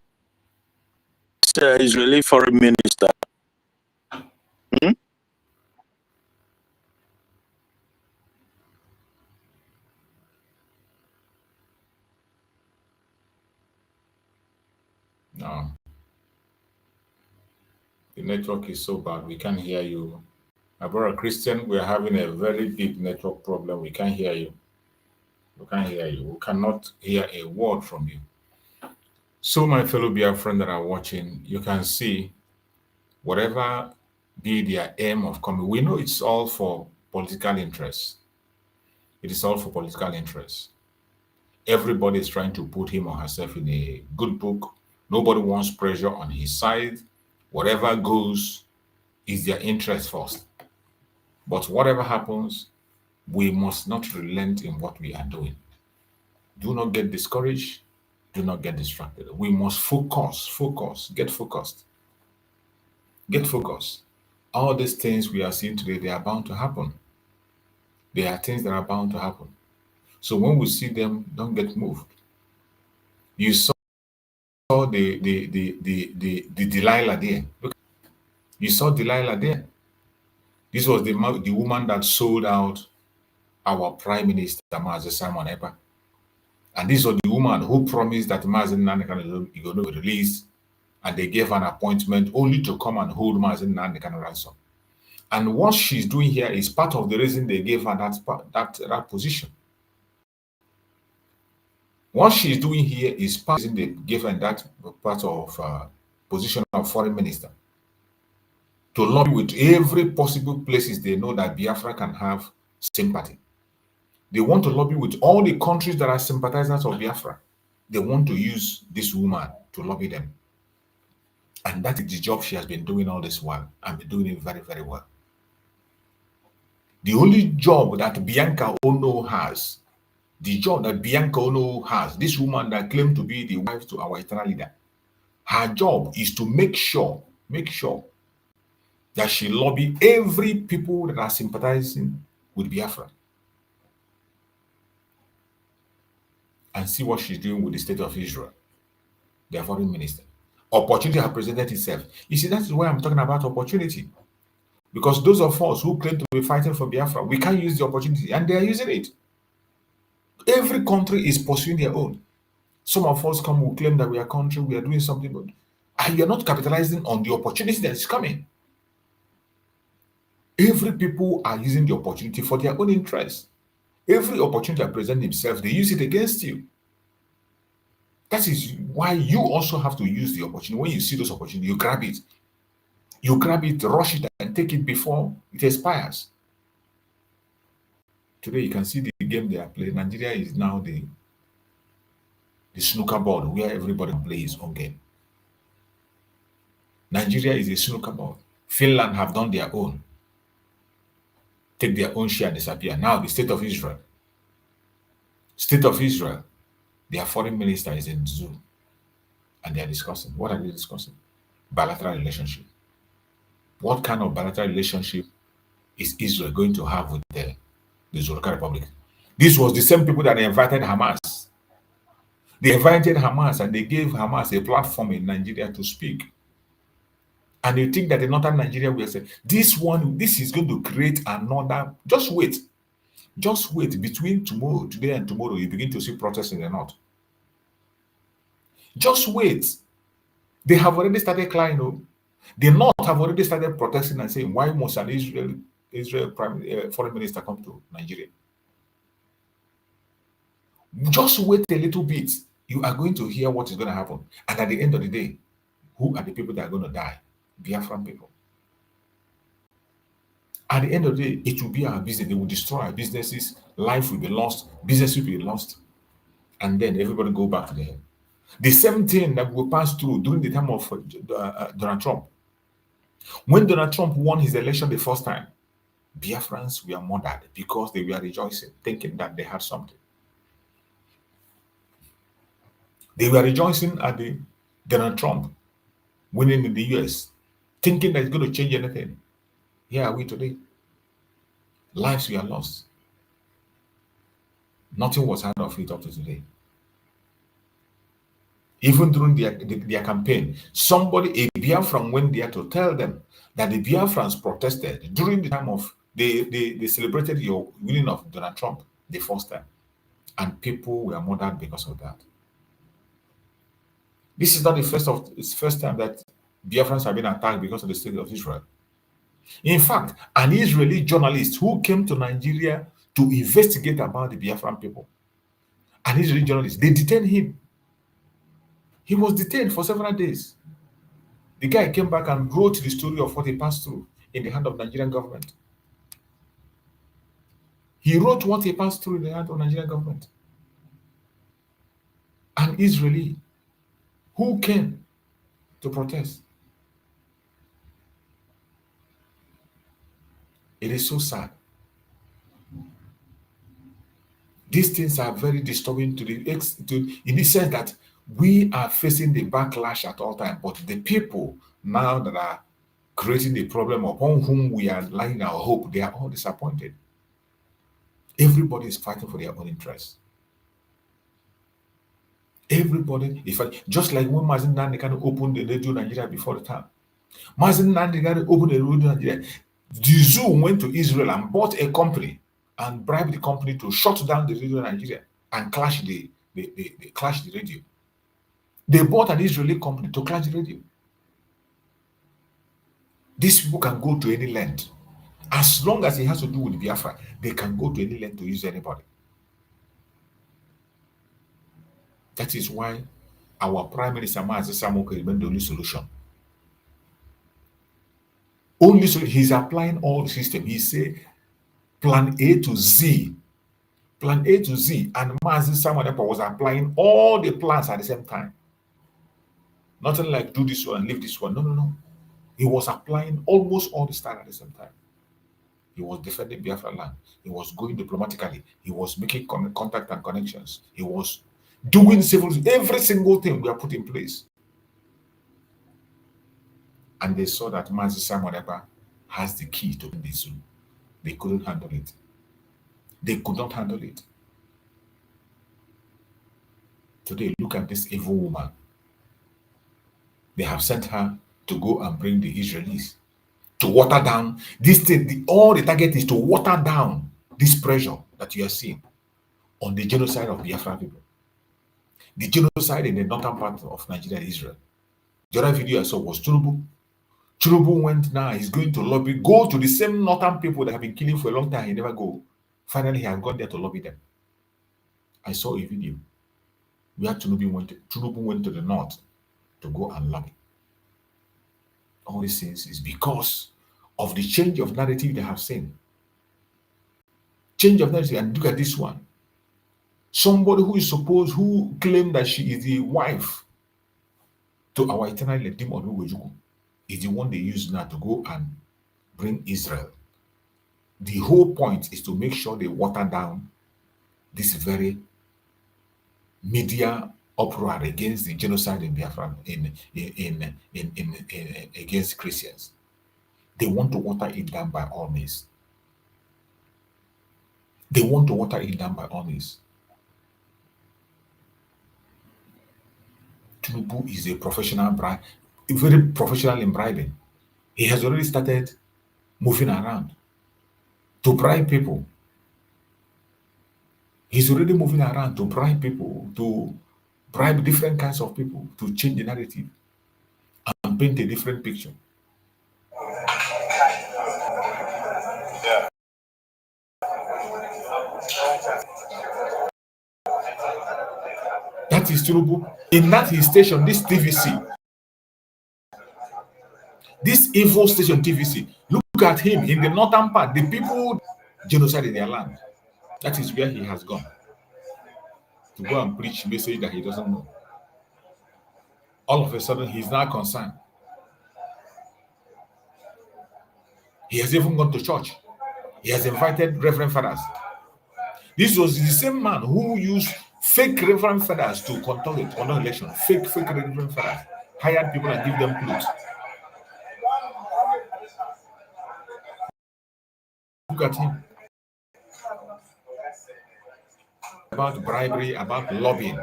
[SPEAKER 6] Israeli foreign minister.
[SPEAKER 5] No. The network is so bad. We can't hear you. My brother Christian, we are having a very big network problem. We can't hear you. We can't hear you. We cannot hear a word from you. So, my fellow Biafrans that are watching, you can see whatever be their aim of coming. We know it's all for political interest. It is all for political interest. Everybody is trying to put him or herself in a good book. Nobody wants pressure on his side. Whatever goes is their interest first. But whatever happens, we must not relent in what we are doing. Do not get discouraged. Do not get distracted. We must focus, get focused. Get focused. All these things we are seeing today, they are bound to happen. They are things that are bound to happen. So when we see them, don't get moved. You saw the Delilah there. Look, you saw Delilah there. This was the woman that sold out our Prime Minister, Mazi Simon Epa. And this was the woman who promised that Mazi Nnamdi is going to be released, and they gave an appointment only to come and hold Mazi Nnamdi ransom. And what she's doing here is part of the reason they gave her that position. What she's doing here is part of the reason they gave her that part of position of foreign minister, to lobby with every possible places they know that Biafra can have sympathy. They want to lobby with all the countries that are sympathizers of Biafra. They want to use this woman to lobby them. And that is the job she has been doing all this while, and been doing it very, very well. The only job that Bianca Ono has, this woman that claimed to be the wife to our eternal leader, her job is to make sure that she lobby every people that are sympathizing with Biafra and see what she's doing with the state of Israel, their foreign minister. Opportunity has presented itself. You see, that is why I'm talking about opportunity. Because those of us who claim to be fighting for Biafra, we can't use the opportunity, and they are using it. Every country is pursuing their own. Some of us come who claim that we are country, we are doing something, but you're not capitalizing on the opportunity that is coming. Every people are using the opportunity for their own interest. Every opportunity that presents themselves, they use it against you. That is why you also have to use the opportunity. When you see those opportunities, you grab it. You grab it, rush it, and take it before it expires. Today, you can see the game they are playing. Nigeria is now the snooker board where everybody plays his own game. Nigeria is a snooker board. Finland have done their own. Take their own share, disappear. Now the state of Israel. Their foreign minister is in Zoom. And they are discussing. What are they discussing? Bilateral relationship. What kind of bilateral relationship is Israel going to have with the Zoroastrian Republic? This was the same people that invited Hamas. They invited Hamas and they gave Hamas a platform in Nigeria to speak. And you think that in northern Nigeria will say, this is going to create another. Just wait. Between today and tomorrow, you begin to see protests in the north. Just wait. They have already started crying. The north have already started protesting and saying, why must an Israel foreign minister come to Nigeria? Just wait a little bit. You are going to hear what is going to happen. And at the end of the day, who are the people that are going to die? Biafran people. At the end of the day, it will be our business. They will destroy our businesses. Life will be lost. Business will be lost. And then everybody go back to the head. The same thing that we passed through during the time of Donald Trump. When Donald Trump won his election the first time, Biafrans were murdered because they were rejoicing, thinking that they had something. They were rejoicing at the Donald Trump winning in the US, thinking that it's going to change anything. Here are we today. Lives were lost. Nothing was heard of it up to today. Even during their campaign, a Biafran went there to tell them that the Biafrans protested during the time of, they celebrated your winning of Donald Trump the first time. And people were murdered because of that. This is not the first time that Biafrans have been attacked because of the state of Israel. In fact, an Israeli journalist who came to Nigeria to investigate about the Biafran people, an Israeli journalist, they detained him. He was detained for several days. The guy came back and wrote the story of what he passed through in the hand of the Nigerian government. He wrote what he passed through in the hand of the Nigerian government. An Israeli who came to protest. It is so sad. These things are very disturbing in the sense that we are facing the backlash at all times, but the people now that are creating the problem upon whom we are laying our hope, they are all disappointed. Everybody is fighting for their own interests. Everybody is fighting. Just like when Mazen Nandekano opened the Radio Nigeria before the time. Mazen Nandekano opened the Radio Nigeria. The zoo went to Israel and bought a company and bribed the company to shut down the Radio Nigeria and clash the radio. They bought an Israeli company to clash the radio. These people can go to any length. As long as it has to do with Biafra, they can go to any length to use anybody. That is why our Prime Minister Mazi Samuel remains the only solution. Only so he's applying all the system. He say plan A to Z. Plan A to Z. And Mazi Samuel was applying all the plans at the same time. Nothing like do this one and leave this one. No, no, no. He was applying almost all the style at the same time. He was defending Biafra land. He was going diplomatically. He was making contact and connections. He was doing every single thing we have put in place. And they saw that Mazi Simon Ekpa has the key to this room. They couldn't handle it. They could not handle it. Today, look at this evil woman. They have sent her to go and bring the Israelis to water down this thing. All the target is to water down this pressure that you are seeing on the genocide of Biafra people. The genocide in the northern part of Nigeria and Israel. The other video I saw was Tinubu. Tinubu went now, he's going to lobby, go to the same northern people that have been killing for a long time, he never go. Finally, he has gone there to lobby them. I saw a video where Tinubu went to the north to go and lobby. All these things is because of the change of narrative they have seen. Change of narrative, and look at this one. Somebody who claimed that she is the wife to our eternal Redeemer Oluwajuku is the one they use now to go and bring Israel. The whole point is to make sure they water down this very media uproar against the genocide in Biafra against Christians. They want to water it down by all means. They want to water it down by all means. Tinubu is a professional very professional in bribing. He has already started moving around to bribe people. He's already moving around to bribe people, to bribe different kinds of people to change the narrative and paint a different picture. That is Tinubu. In that his station, this TVC, this evil station TVC, look at him in the northern part, the people genocide in their land. That is where he has gone to go and preach message that he doesn't know. All of a sudden, he's now concerned. He has even gone to church. He has invited reverend fathers. This was the same man who used fake reverend fathers to control it on the election. Fake reverend fathers. Hired people and give them clothes. Look at him. About bribery, about lobbying.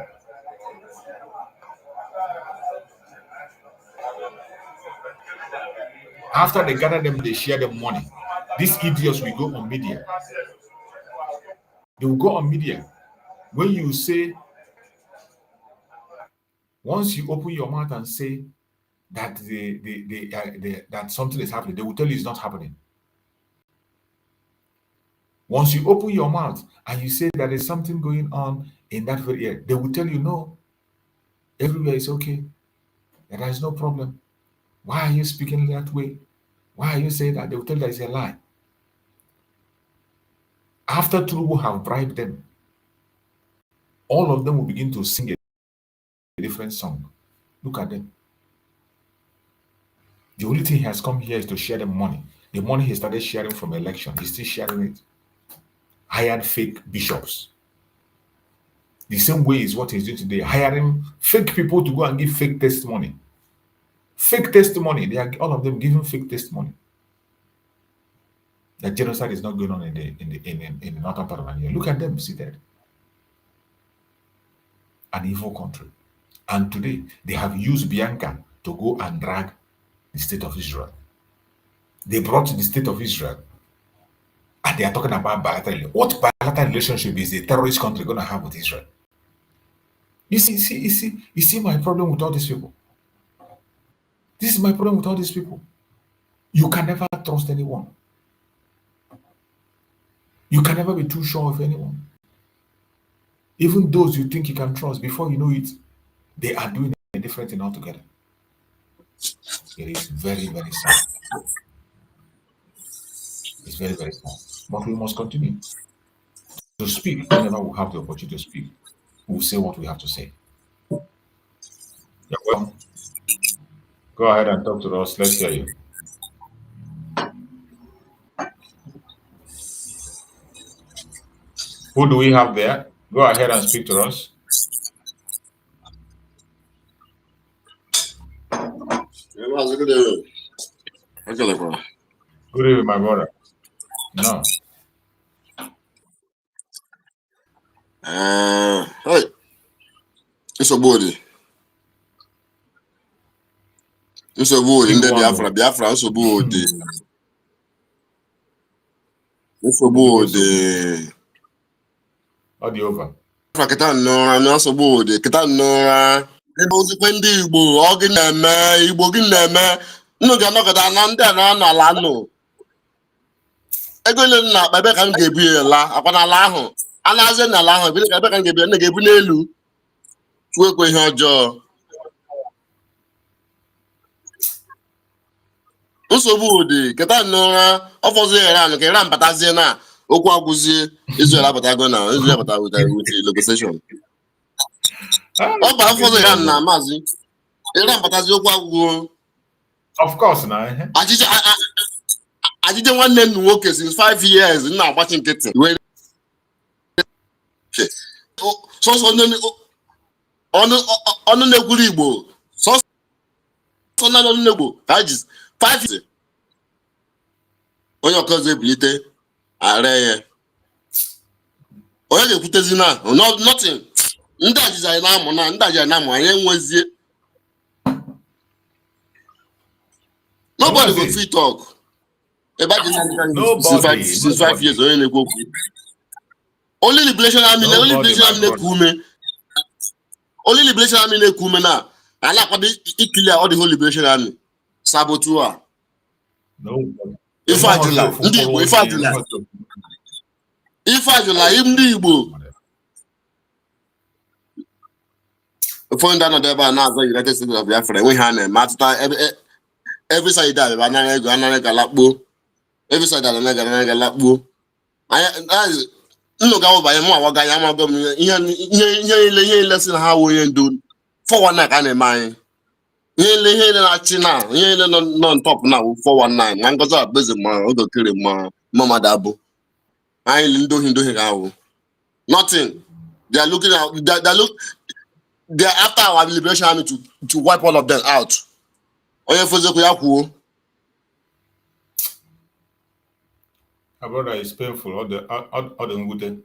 [SPEAKER 5] After they gather them, they share them money. These idiots will go on media. They will go on media. When you say, once you open your mouth and say that that something is happening, they will tell you it's not happening. Once you open your mouth and you say there is something going on in that very area, they will tell you no, everywhere is okay. There is no problem. Why are you speaking that way? Why are you saying that? They will tell you that it's a lie. After Tinubu have bribed them, all of them will begin to sing a different song. Look at them. The only thing he has come here is to share them money. The money he started sharing from election, he's still sharing it. Hired fake bishops. The same way is what he's doing today, hiring fake people to go and give fake testimony. Fake testimony. They are all of them giving fake testimony. That genocide is not going on in the northern part of Nigeria. Look at them, see that. An evil country. And today they have used Bianca to go and drag the state of Israel. They brought the state of Israel and they are talking about bilateral. What bilateral relationship is the terrorist country going to have with Israel? You see my problem with all these people. This is my problem with all these people. You can never trust anyone. You can never be too sure of anyone. Even those you think you can trust, before you know it, they are doing a different thing altogether. It is very, very sad. It's very, very sad. But we must continue to speak whenever we have the opportunity to speak. We'll say what we have to say. You're welcome. Go ahead and talk to us. Let's hear you. Who do we have there? Go ahead and speak to us.
[SPEAKER 12] Good
[SPEAKER 5] evening, my brother. No.
[SPEAKER 12] Hey, it's a body. It's a body in the Biafra, it's a body. It's a body.
[SPEAKER 5] All the over.
[SPEAKER 12] Kita nora no so body. Kita nora. Ebe ozikwe ndị Igbo ọ gị na-eme Igbo gị na-eme nnụ ga-anọgide na ndị a na-anala nụ ego ile na akpa ebe ka m ga-ebu ya la akwa n'ala ahụ a na-azị n'ala ahụ ebe ka m ga-ebu ya ga-ebu n'elu chuekwe ihe ọjọọ nsogbu ụdị keta nnụra ọfọzụ Iran ka Iran batazie na okwu agwụzie Israel abatago na Israel abatago with negotiation ọ bụ afọzụ Iran na maazị Iran batazie okwu agwụgo.
[SPEAKER 5] Of course na
[SPEAKER 12] ajije nwanne m nwoke since 5 years na-agbachi nkịtị sọsọ ọnụ na-ekwuru Igbo sọsọ na ọnụ na-egbo ka ji 5 years onye ọkọzọ ebilite ara ya onye ga-ekwutezi na nothing ndị ajịja na-amụ na ndị ajịja na-amụ anyị enwezie nobody go fit talk about this since 5 years onye na-ekwu okwu only liberation army na-ekwu ume na ala akwado ikili all the whole liberation army sabotu a ife ajụla ndị Igbo ife ajụla ndị Igbo ụfọdụ ndị anọdụ ebe a na-azọ United States of Biafra enweghị ha na-eme atụta every side a anara ego lakpuo every side anara ego lakpuo nnụ ga-awụbanye m awaga ya amago m ihe niile si na ha onye ndu 419 ka a na-eme anyị ihe niile na-achị na ihe niile nọ ntọpụ na 419 ma Ngozi Abeze ma Odokere ma mmadụ abụ anyị ndohi ga-awụ nothing. They are looking at they are after our liberation army to wipe all of them out. Onye fozekwu ya kwuo.
[SPEAKER 5] Brother, it's painful. All the mwute.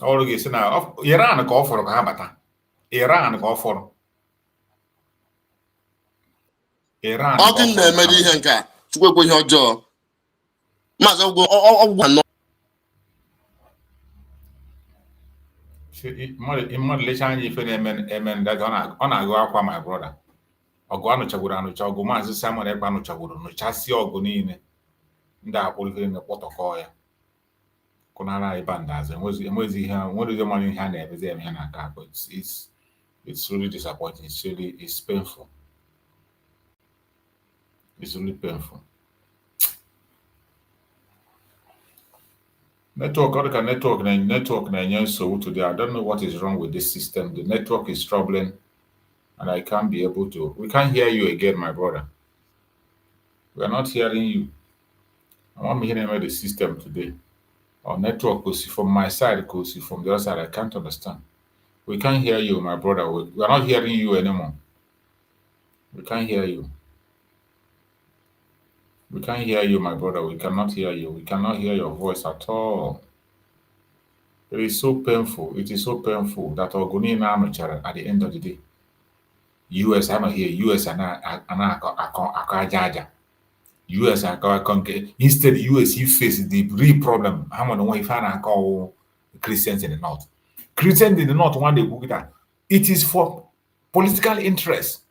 [SPEAKER 5] All the say na Iran ka offer ka ha bata. Iran ka offer. Iran.
[SPEAKER 12] Ọ gị na-eme ihe nke a chukwekwe ihe ọjọọ. Maazị ọgwụgwọ anọ.
[SPEAKER 5] Mmadụ lecha anya ife na-eme ndaga ọ na-agụ akwa my brother. Ọgụ anụchagwuru ọgụ maazị Samuel Ekpa anụchagwuru nụchasị ọgụ niile ndị akpụrụkere na kpọtọkọ ya kụnara anyị bandazị enwezi ihe mara ihe a na-ebezi eme ha na aka akụ. It's really disappointing. It's painful. It's really painful. Network na-enye nsogbu today. I don't know what is wrong with this system. The network is troubling and I can't be able to. We can't hear you again, my brother. We are not hearing you. I want me hearing the system today. Our network goes from my side, goes from the other side. I can't understand. We can't hear you, my brother. We are not hearing you anymore. We can't hear you. We can't hear you, my brother. We cannot hear you. We cannot hear your voice at all. It is so painful. It is so painful that Oguni Namuchara at the end of the day. US, I'm here. US and Akajaja. US and instead, US he faces the real problem. I'm on the way to call Christians in the North. Christians in the North want to book that. It is for political interest.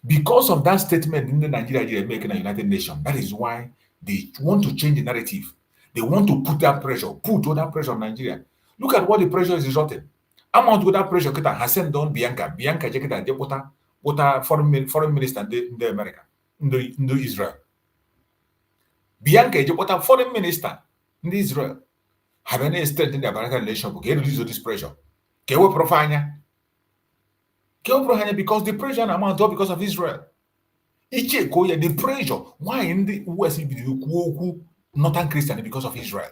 [SPEAKER 5] Because of that statement in the Nigeria making a United Nations, that is why they want to change the narrative. They want to put all that pressure on Nigeria. Look at what the pressure is resulting. Amount with that pressure, has sent down Bianca Jeketa Deputa foreign minister in the America, in the Israel. Bianca Jeketa foreign minister in Israel. Have any strength in the American nation to reduce this pressure? Kewe profanya. Because the pressure amount up because of Israel. The pressure. Why in the West Northern Christian because of Israel?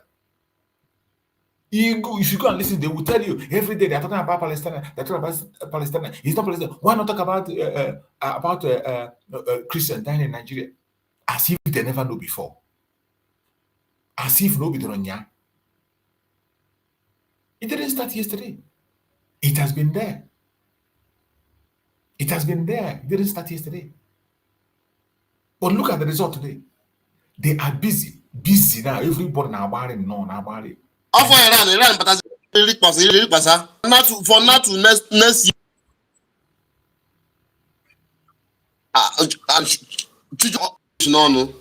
[SPEAKER 5] If you go and listen, they will tell you every day they're talking about Palestine. They're talking about Palestine. It's not Palestine. Why not talk about Christians dying in Nigeria? As if they never know before. As if nobody knows. It didn't start yesterday. It has been there. It has been there. It didn't start yesterday. But look at the result today. They are busy. Busy now. Everybody now about it. No, now about it.
[SPEAKER 12] After Iran, but as really pass. Not to next year. No.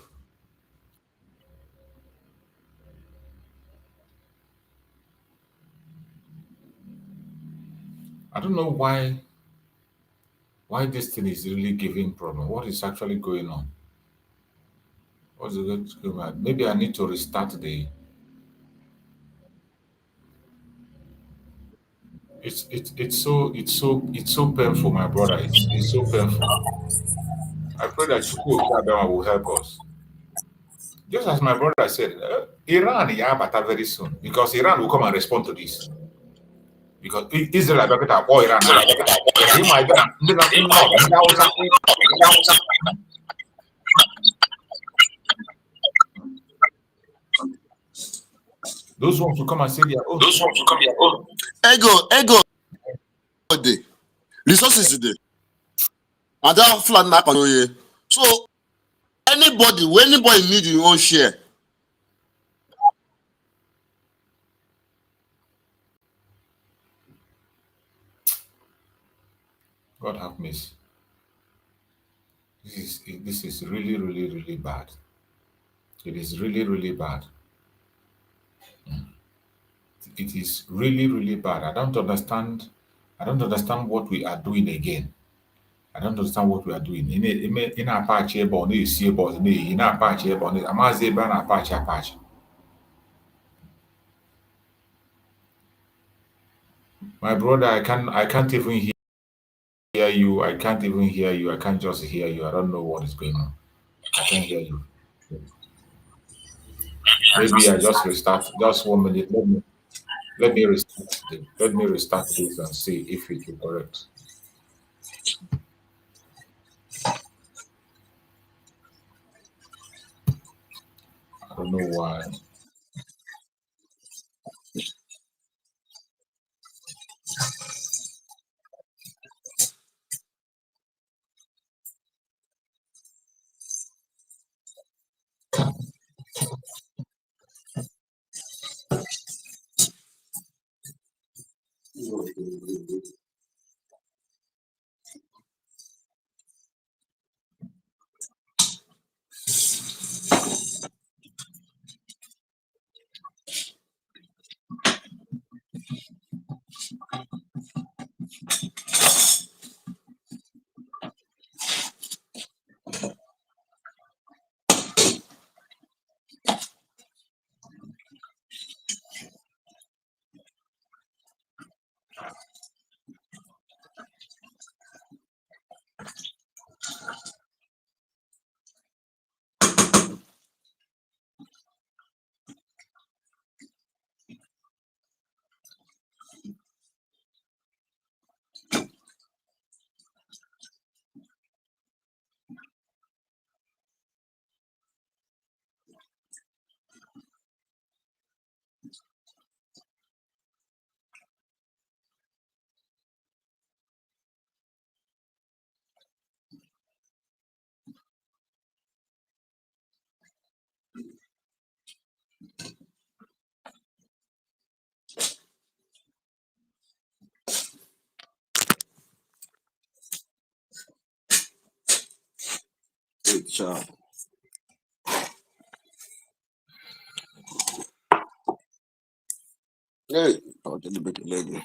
[SPEAKER 5] I don't know why this thing is really giving problem. What is actually going on? What's going on? Maybe I need to restart the. It's so painful, my brother. It's so painful. I pray that Chukwu Okadama will help us. Just as my brother said, Iran, yeah, but very soon because Iran will come and respond to this. Because Israel are better or Iran. He might those ones will come and say their own. Those ones will come their own.
[SPEAKER 12] Ego. The resources today. And that flat map on you. So anybody need your own share.
[SPEAKER 5] God have mercy. This is really, really, really bad. It is really, really bad. It is really, really bad. I don't understand what we are doing again. I don't understand what we are doing. In a patch here, but you see about in a patch here, but I'm as a patch. My brother, I can't even hear you. I can't even hear you. I can't just hear you. I don't know what is going on. I can't hear you. Maybe I just restart. Just 1 minute. Let me restart. Let me restart this and see if it will correct. I don't know why.
[SPEAKER 12] Ciao. Hey, I'll tell you better later.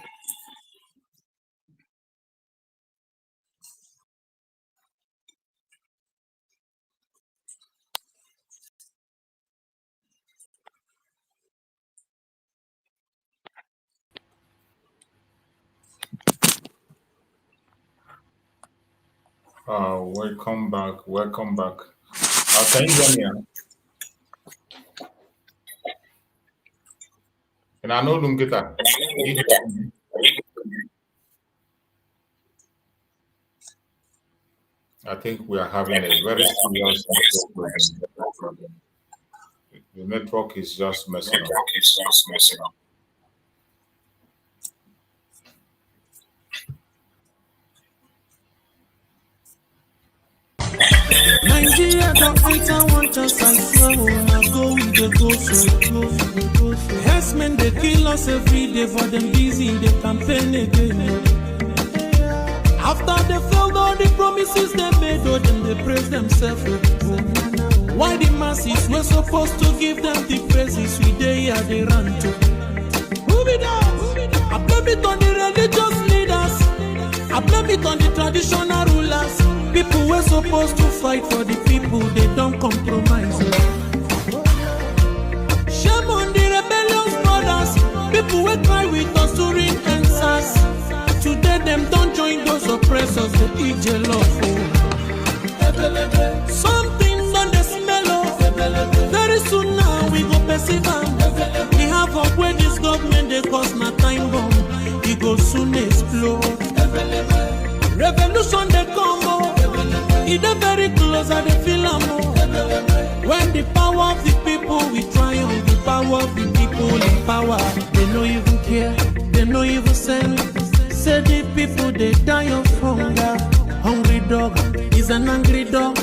[SPEAKER 5] Welcome back. Welcome back. Can you hear me? And I know don't get that. I think we are having a very serious network problem. The network is just messing up.
[SPEAKER 1] Nigeria don't hate and want us, I swear. Now go with the go. Herdsmen, they kill us every day, for them busy, they campaign again. After they failed all the promises they made, oh, then they praise themselves. Why the masses were supposed to give them the praises we they are they run to? Move it out. I blame it on the religious leaders. I blame it on the traditional rulers. People were supposed to fight for the people, they don't compromise. Shame on the rebellious brothers. People will cry with us during answers. Today them don't join those oppressors, they eat jollof. Something on the smell of. Very soon now we go perceive. We have up where this government they cause my time bomb. It go soon explode. Revolution they come. It's very close and they feel more. When the power of the people we triumph, the power of the people in power. They no even care, they no even send. Say the people they die of hunger. Hungry dog is an angry dog.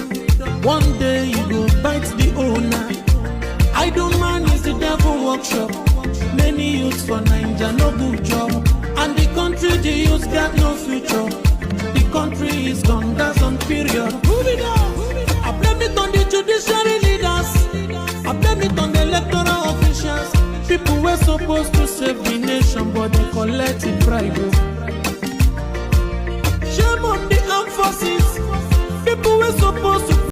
[SPEAKER 1] One day you go bite the owner. Idle man is the devil workshop. Many youths for Nigeria no good job. And the country the youths got